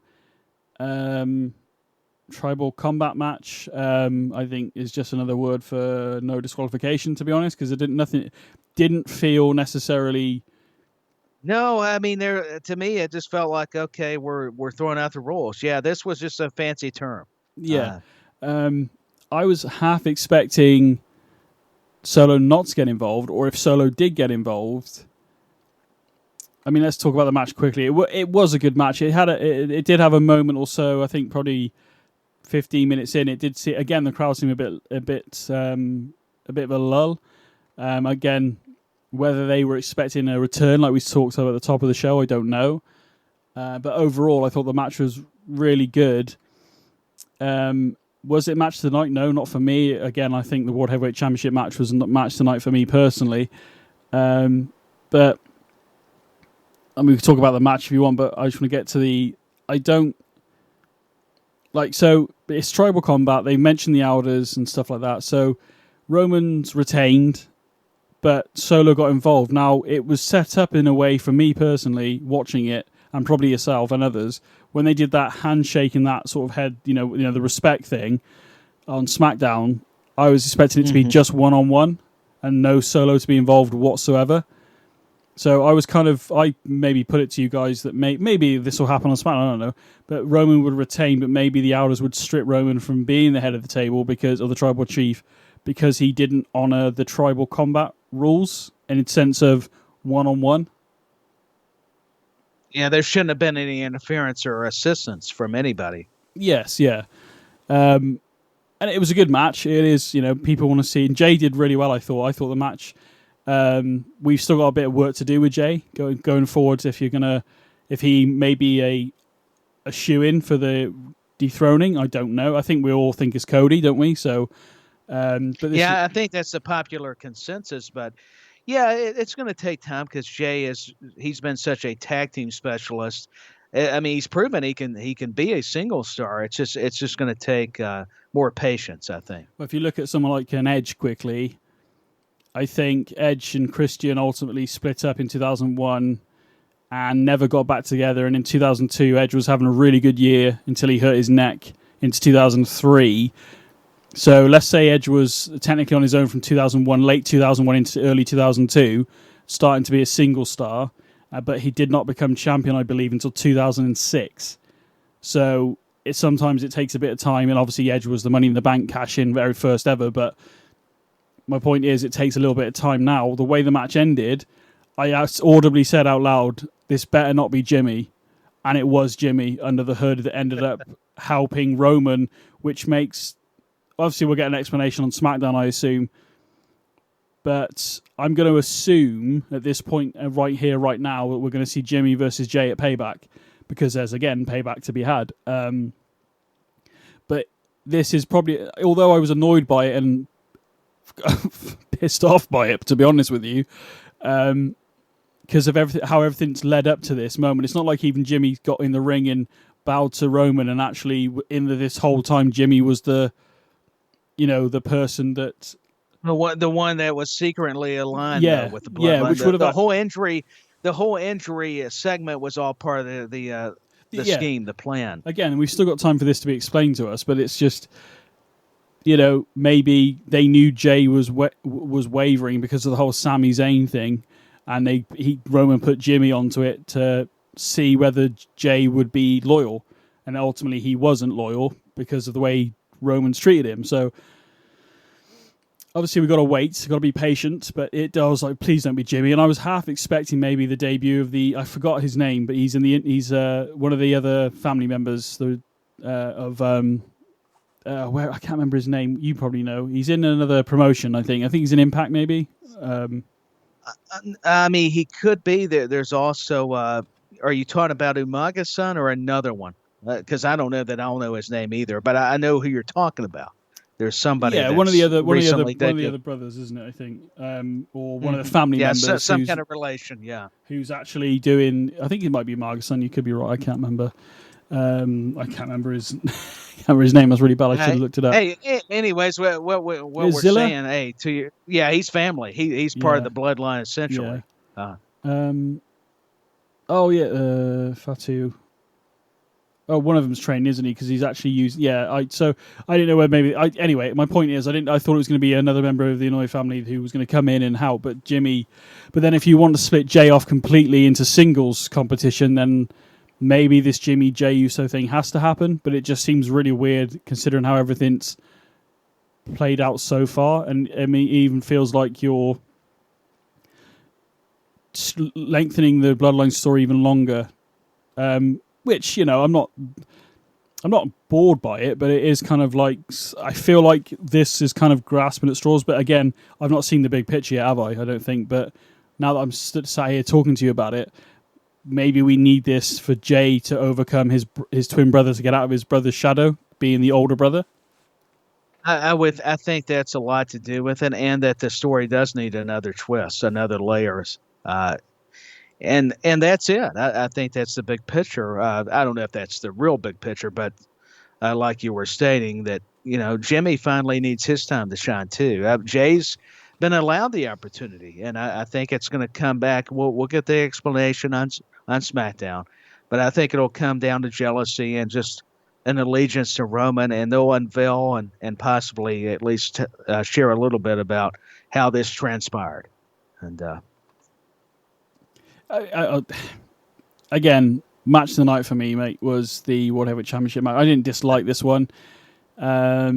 Tribal combat match, I think, is just another word for no disqualification, to be honest, because it didn't feel necessarily. No, I mean, to me, it just felt like, okay, we're throwing out the rules. Yeah, this was just a fancy term. Yeah, I was half expecting Solo not to get involved, or if Solo did get involved. I mean, let's talk about the match quickly. It was a good match. It did have a moment or so. I think probably 15 minutes in, it did see again the crowd seemed a bit of a lull. Again, whether they were expecting a return like we talked about at the top of the show, I don't know. But overall, I thought the match was really good. Was it match of the night? No, not for me. Again, I think the World Heavyweight Championship match was not match of the night for me personally. But I mean, we can talk about the match if you want, but I just want to get to so it's tribal combat. They mentioned the elders and stuff like that. So Roman's retained, but Solo got involved. Now, it was set up in a way for me personally, watching it, and probably yourself and others, when they did that handshake and that sort of head, the respect thing on SmackDown, I was expecting it to be just one-on-one and no Solo to be involved whatsoever. So I maybe put it to you guys that maybe this will happen on SmackDown, I don't know. But Roman would retain, but maybe the Elders would strip Roman from being the head of the table because of the tribal chief, because he didn't honor the tribal combat rules in the sense of one-on-one. Yeah, there shouldn't have been any interference or assistance from anybody. Yes, yeah. And it was a good match. It is, people want to see. And Jay did really well, I thought. I thought the match... we've still got a bit of work to do with Jay going forward. If he may be a shoe-in for the dethroning, I don't know. I think we all think it's Cody, don't we? So, I think that's the popular consensus. But yeah, it's going to take time because he's been such a tag team specialist. I mean, he's proven he can be a single star. It's just going to take more patience, I think. Well, if you look at someone like an Edge quickly. I think Edge and Christian ultimately split up in 2001 and never got back together. And in 2002, Edge was having a really good year until he hurt his neck into 2003. So let's say Edge was technically on his own from 2001, late 2001 into early 2002, starting to be a single star. But he did not become champion, I believe, until 2006. So sometimes it takes a bit of time. And obviously Edge was the Money in the Bank cash-in, very first ever, but... My point is, it takes a little bit of time now. The way the match ended, I audibly said out loud, this better not be Jimmy. And it was Jimmy under the hood that ended up helping Roman, which makes... Obviously, we'll get an explanation on SmackDown, I assume. But I'm going to assume at this point, right here, right now, that we're going to see Jimmy versus Jay at Payback. Because there's, again, Payback to be had. But this is probably... Although I was annoyed by it and... pissed off by it, to be honest with you, because of how everything's led up to this moment. It's not like even Jimmy got in the ring and bowed to Roman, and actually this whole time Jimmy was the person that the one that was secretly aligned with the bloodline. Yeah, which would have the whole injury segment was all part of the scheme, the plan. Again, we've still got time for this to be explained to us, but it's just. Maybe they knew Jay was wavering because of the whole Sami Zayn thing, and Roman put Jimmy onto it to see whether Jay would be loyal, and ultimately he wasn't loyal because of the way Roman's treated him. So obviously we've got to wait, got to be patient, but I was like, please don't be Jimmy. And I was half expecting maybe the debut of I forgot his name, but he's one of the other family members where I can't remember his name. You probably know. He's in another promotion, I think. I think he's in Impact, maybe. I mean, he could be there. There's also, are you talking about Umaga's son or another one? Because I don't know his name either, but I know who you're talking about. There's somebody. Yeah, one of the other brothers, isn't it? I think, or one of the family members. Some kind of relation. Yeah, who's actually doing? I think it might be Umaga's son. You could be right. I can't remember. I can't remember his name. That's really bad. I should have looked it up. Hey, anyways, what we're saying, hey, to you, yeah, he's family. He's part of the bloodline essentially. Yeah. Fatu. Oh, one of them's trained, isn't he? Because he's actually used. Yeah, so I didn't know where maybe. Anyway, my point is, I thought it was going to be another member of the Inouye family who was going to come in and help, but Jimmy. But then, if you want to split Jay off completely into singles competition, then maybe this Jimmy Jay Uso thing has to happen. But it just seems really weird considering how everything's played out so far, and I mean, it even feels like you're lengthening the bloodline story even longer. Which, you know, I'm not bored by it, but it is kind of like, I feel like this is kind of grasping at straws. But again, I've not seen the big picture yet, have I? I don't think. But now that I'm sat here talking to you about it, maybe we need this for Jay to overcome his twin brother, to get out of his brother's shadow, being the older brother. I think that's a lot to do with it, and that the story does need another twist, another layers. And that's it. I think that's the big picture. I don't know if that's the real big picture, but like you were stating, that, you know, Jimmy finally needs his time to shine too. Jay's been allowed the opportunity, and I think it's going to come back. We'll get the explanation on SmackDown, but I think it'll come down to jealousy and just an allegiance to Roman, and they'll unveil and possibly at least share a little bit about how this transpired. And again, match of the night for me, mate, was the World Heavyweight Championship match. I didn't dislike this one. I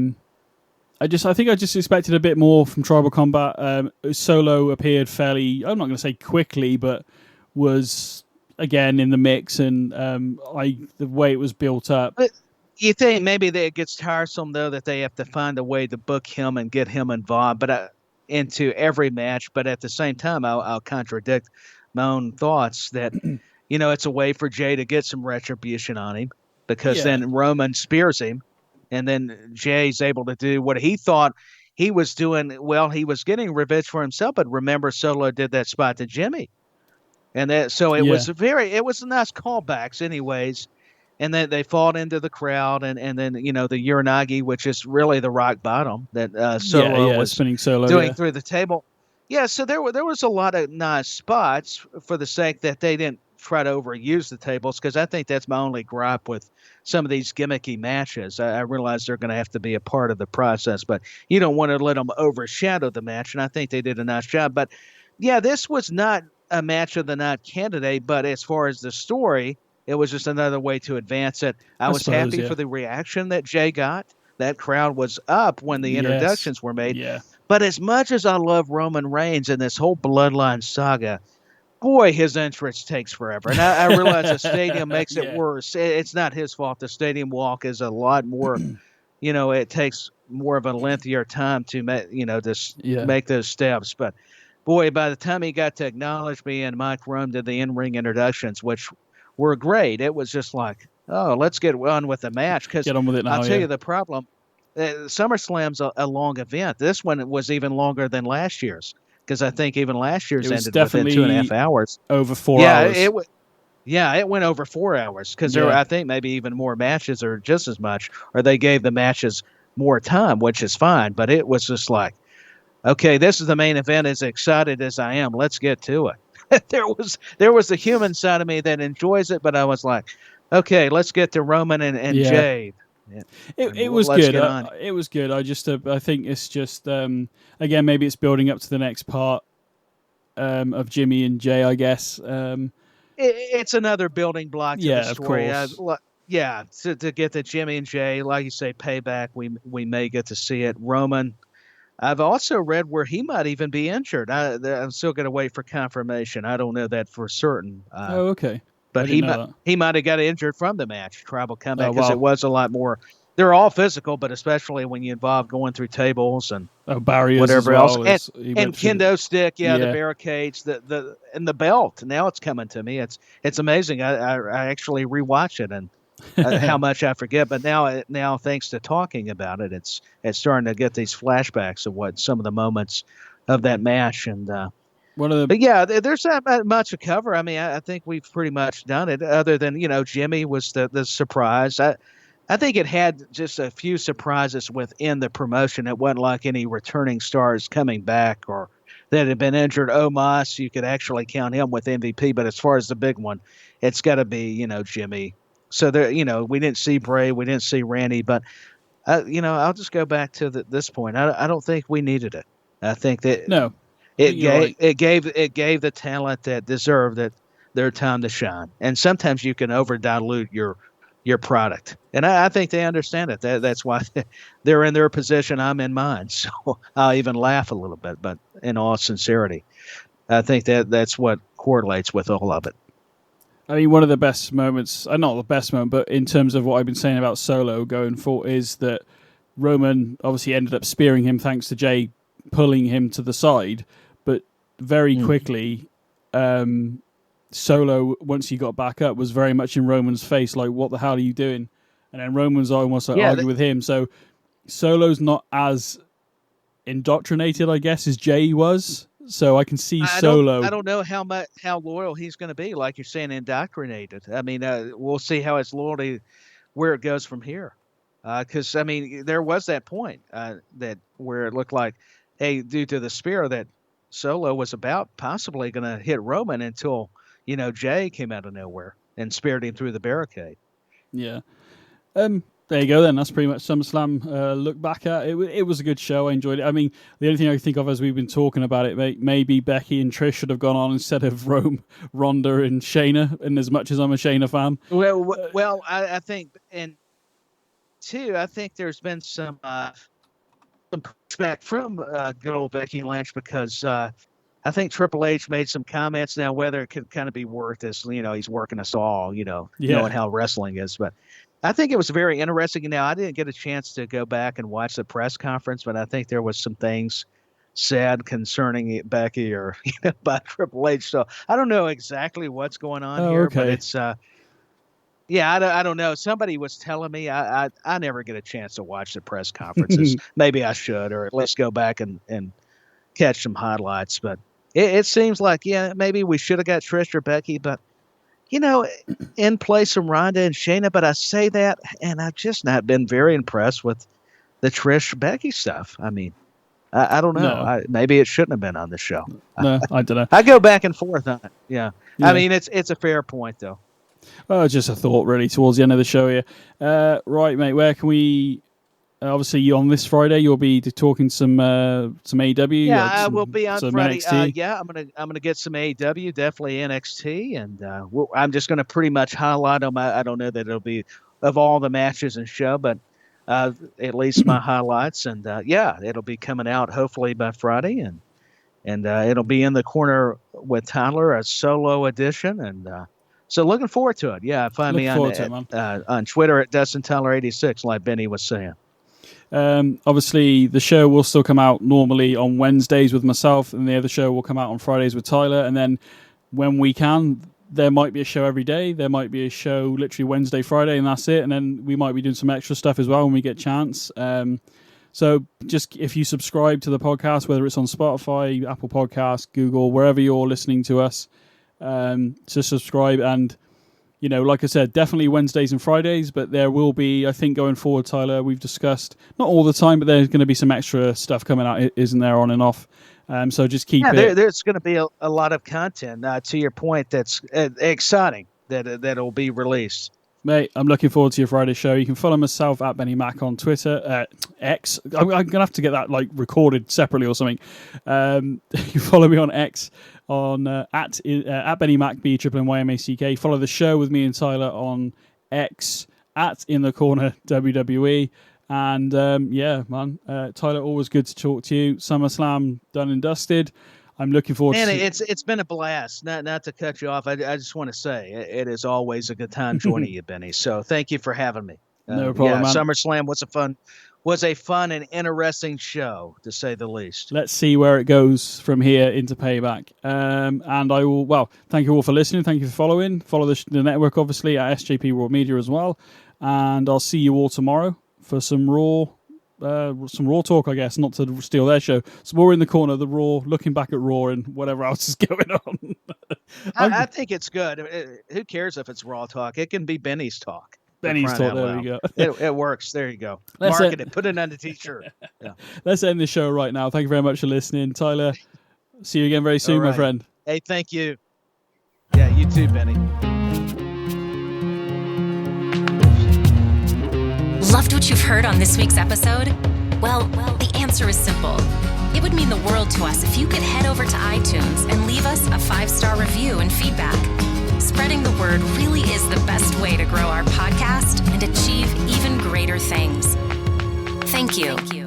think I just expected a bit more from Tribal Combat. Solo appeared fairly, I'm not going to say quickly, but was again in the mix, and the way it was built up. But you think maybe that it gets tiresome, though, that they have to find a way to book him and get him involved, but into every match. But at the same time, I'll contradict my own thoughts that, you know, it's a way for Jay to get some retribution on him, because then Roman spears him, and then Jay's able to do what he thought he was doing. Well, he was getting revenge for himself, but remember, Solo did that spot to Jimmy, and it was nice callbacks, anyways. And then they fought into the crowd, and then, you know, the Uranagi, which is really the rock bottom that Solo was spinning Solo doing through the table. Yeah, so there was a lot of nice spots, for the sake that they didn't try to overuse the tables, because I think that's my only gripe with some of these gimmicky matches. I realize they're going to have to be a part of the process, but you don't want to let them overshadow the match, and I think they did a nice job. But, yeah, this was not a match of the night candidate, but as far as the story, it was just another way to advance it. I was happy for the reaction that Jay got. That crowd was up when the introductions were made. Yeah. But as much as I love Roman Reigns and this whole bloodline saga, boy, his entrance takes forever. And I realize the stadium makes it worse. It's not his fault. The stadium walk is a lot more, you know, it takes more of a lengthier time to make those steps. But, boy, by the time he got to acknowledge me and Mike Rome did the in-ring introductions, which were great, it was just like, oh, let's get on with the match. Because get on with it now, I'll tell you the problem. SummerSlam's a long event. This one was even longer than last year's, because I think even last year's ended within 2.5 hours. Over 4 hours. It went over 4 hours, because there were, I think, maybe even more matches, or just as much, or they gave the matches more time, which is fine. But it was just like, okay, this is the main event. As excited as I am, let's get to it. there was a human side of me that enjoys it, but I was like, okay, let's get to Roman and Jay. Yeah. It was good. It was good. I think it's just again, maybe it's building up to the next part of Jimmy and Jay, I guess. It's another building block to the story. Of course. yeah, to get the Jimmy and Jay, like you say, payback. We may get to see it. Roman. I've also read where he might even be injured. I'm still going to wait for confirmation. I don't know that for certain. Oh, okay. But I didn't know that. he might have got injured from the match, tribal comeback, Oh, because wow. it was a lot more. They're all physical, but especially when you involve going through tables and Barriers, whatever as well, else, and kendo stick, the Yeah. barricades, and the belt. Now it's coming to me. It's amazing. I actually rewatch it and how much I forget, but now thanks to talking about it, it's starting to get these flashbacks of what some of the moments of that match and. But yeah, there's not much to cover. I mean, I think we've pretty much done it. Other than Jimmy was the surprise. I think it had just a few surprises within the promotion. It wasn't like any returning stars coming back or that had been injured. Omos, you could actually count him with MVP. But as far as the big one, it's got to be Jimmy. So there, we didn't see Bray, we didn't see Randy, but I'll just go back to this point. I don't think we needed it. I think that no. It gave the talent that deserved it their time to shine. And sometimes you can over dilute your product, and I think they understand it. That's why they're in their position. I'm in mine, so I'll even laugh a little bit. But in all sincerity, I think that's what correlates with all of it. I mean, one of the best moments, not the best moment, but in terms of what I've been saying about Solo going forward, is that Roman obviously ended up spearing him thanks to Jay pulling him to the side, but very quickly Solo, once he got back up, was very much in Roman's face, like, what the hell are you doing? And then Roman's almost arguing with him. So Solo's not as indoctrinated, I guess, as Jay was. So I can see Solo. I don't know how loyal he's going to be, like you're saying, indoctrinated. I mean, we'll see how his loyalty, where it goes from here. Because, I mean, there was that point that where it looked like, hey, due to the spear, that Solo was about possibly going to hit Roman until, Jay came out of nowhere and speared him through the barricade. Yeah. There you go then. That's pretty much SummerSlam. Look back at it. It was a good show. I enjoyed it. I mean, the only thing I think of as we've been talking about it, maybe Becky and Trish should have gone on instead of Ronda and Shayna. And as much as I'm a Shayna fan, well, I think, and two, I think there's been some pushback from good old Becky Lynch because I think Triple H made some comments. Now, whether it could kind of be worth this, he's working us all, knowing how wrestling is, but. I think it was very interesting. Now, I didn't get a chance to go back and watch the press conference, but I think there was some things said concerning Becky or by Triple H. So I don't know exactly what's going on here, but it's I don't know. Somebody was telling me I never get a chance to watch the press conferences. Maybe I should, or at least go back and catch some highlights. But it seems like maybe we should have got Trish or Becky, but. In place of Ronda and Shayna, but I say that, and I've just not been very impressed with the Trish Becky stuff. I mean, I don't know. No. Maybe it shouldn't have been on the show. No, I don't know. I go back and forth on it. Yeah. I mean, it's a fair point, though. Just a thought, really, towards the end of the show here. Right, mate, where can we... Obviously, you on this Friday, you'll be talking some AEW. Yeah, I will be on Friday. NXT. I'm gonna get some AEW, definitely NXT, and I'm just gonna pretty much highlight them. I don't know that it'll be of all the matches and show, but at least my highlights. And it'll be coming out hopefully by Friday, and it'll be in the corner with Tyler, a solo edition, and so looking forward to it. Yeah, find me on Twitter at Dustin Tyler 86, like Benny was saying. Obviously, the show will still come out normally on Wednesdays with myself, and the other show will come out on Fridays with Tyler. And then when we can, there might be a show every day. There might be a show literally Wednesday, Friday, and that's it. And then we might be doing some extra stuff as well when we get a chance. So just if you subscribe to the podcast, whether it's on Spotify, Apple Podcasts, Google, wherever you're listening to us, just subscribe. And like I said, definitely Wednesdays and Fridays, but there will be, I think, going forward, Tyler, we've discussed, not all the time, but there's going to be some extra stuff coming out, isn't there, on and off? So just keep it. There's going to be a lot of content, to your point, that's exciting, that'll be released. Mate, I'm looking forward to your Friday show. You can follow myself at BenNy Mac on Twitter, X. I'm going to have to get that recorded separately or something. You follow me on X on at BenNy Mac, BenNyMack. Follow the show with me and Tyler on X at In the Corner WWE. And yeah, man, Tyler, always good to talk to you. SummerSlam done and dusted. I'm looking forward Man, to it's been a blast. Not to cut you off. I just want to say it is always a good time joining you, Benny. So thank you for having me. No problem, man. SummerSlam was a fun and interesting show, to say the least. Let's see where it goes from here into Payback. And I will, well, thank you all for listening. Thank you for following. Follow the network, obviously, at SJP World Media as well. And I'll see you all tomorrow for some Raw talk, I guess, not to steal their show. So we're in the corner, the Raw, looking back at Raw and whatever else is going on. I think it's good. Who cares if it's Raw talk? It can be Benny's talk. Benny's talk, there we go. It works. There you go. Market it. Put it on the t-shirt. Yeah. Let's end the show right now. Thank you very much for listening. Tyler, see you again very soon, my friend. Hey, thank you. Yeah, you too, Benny. Loved what you've heard on this week's episode? Well, the answer is simple. It would mean the world to us if you could head over to iTunes and leave us a 5-star review and feedback. Spreading the word really is the best way to grow our podcast and achieve even greater things. Thank you.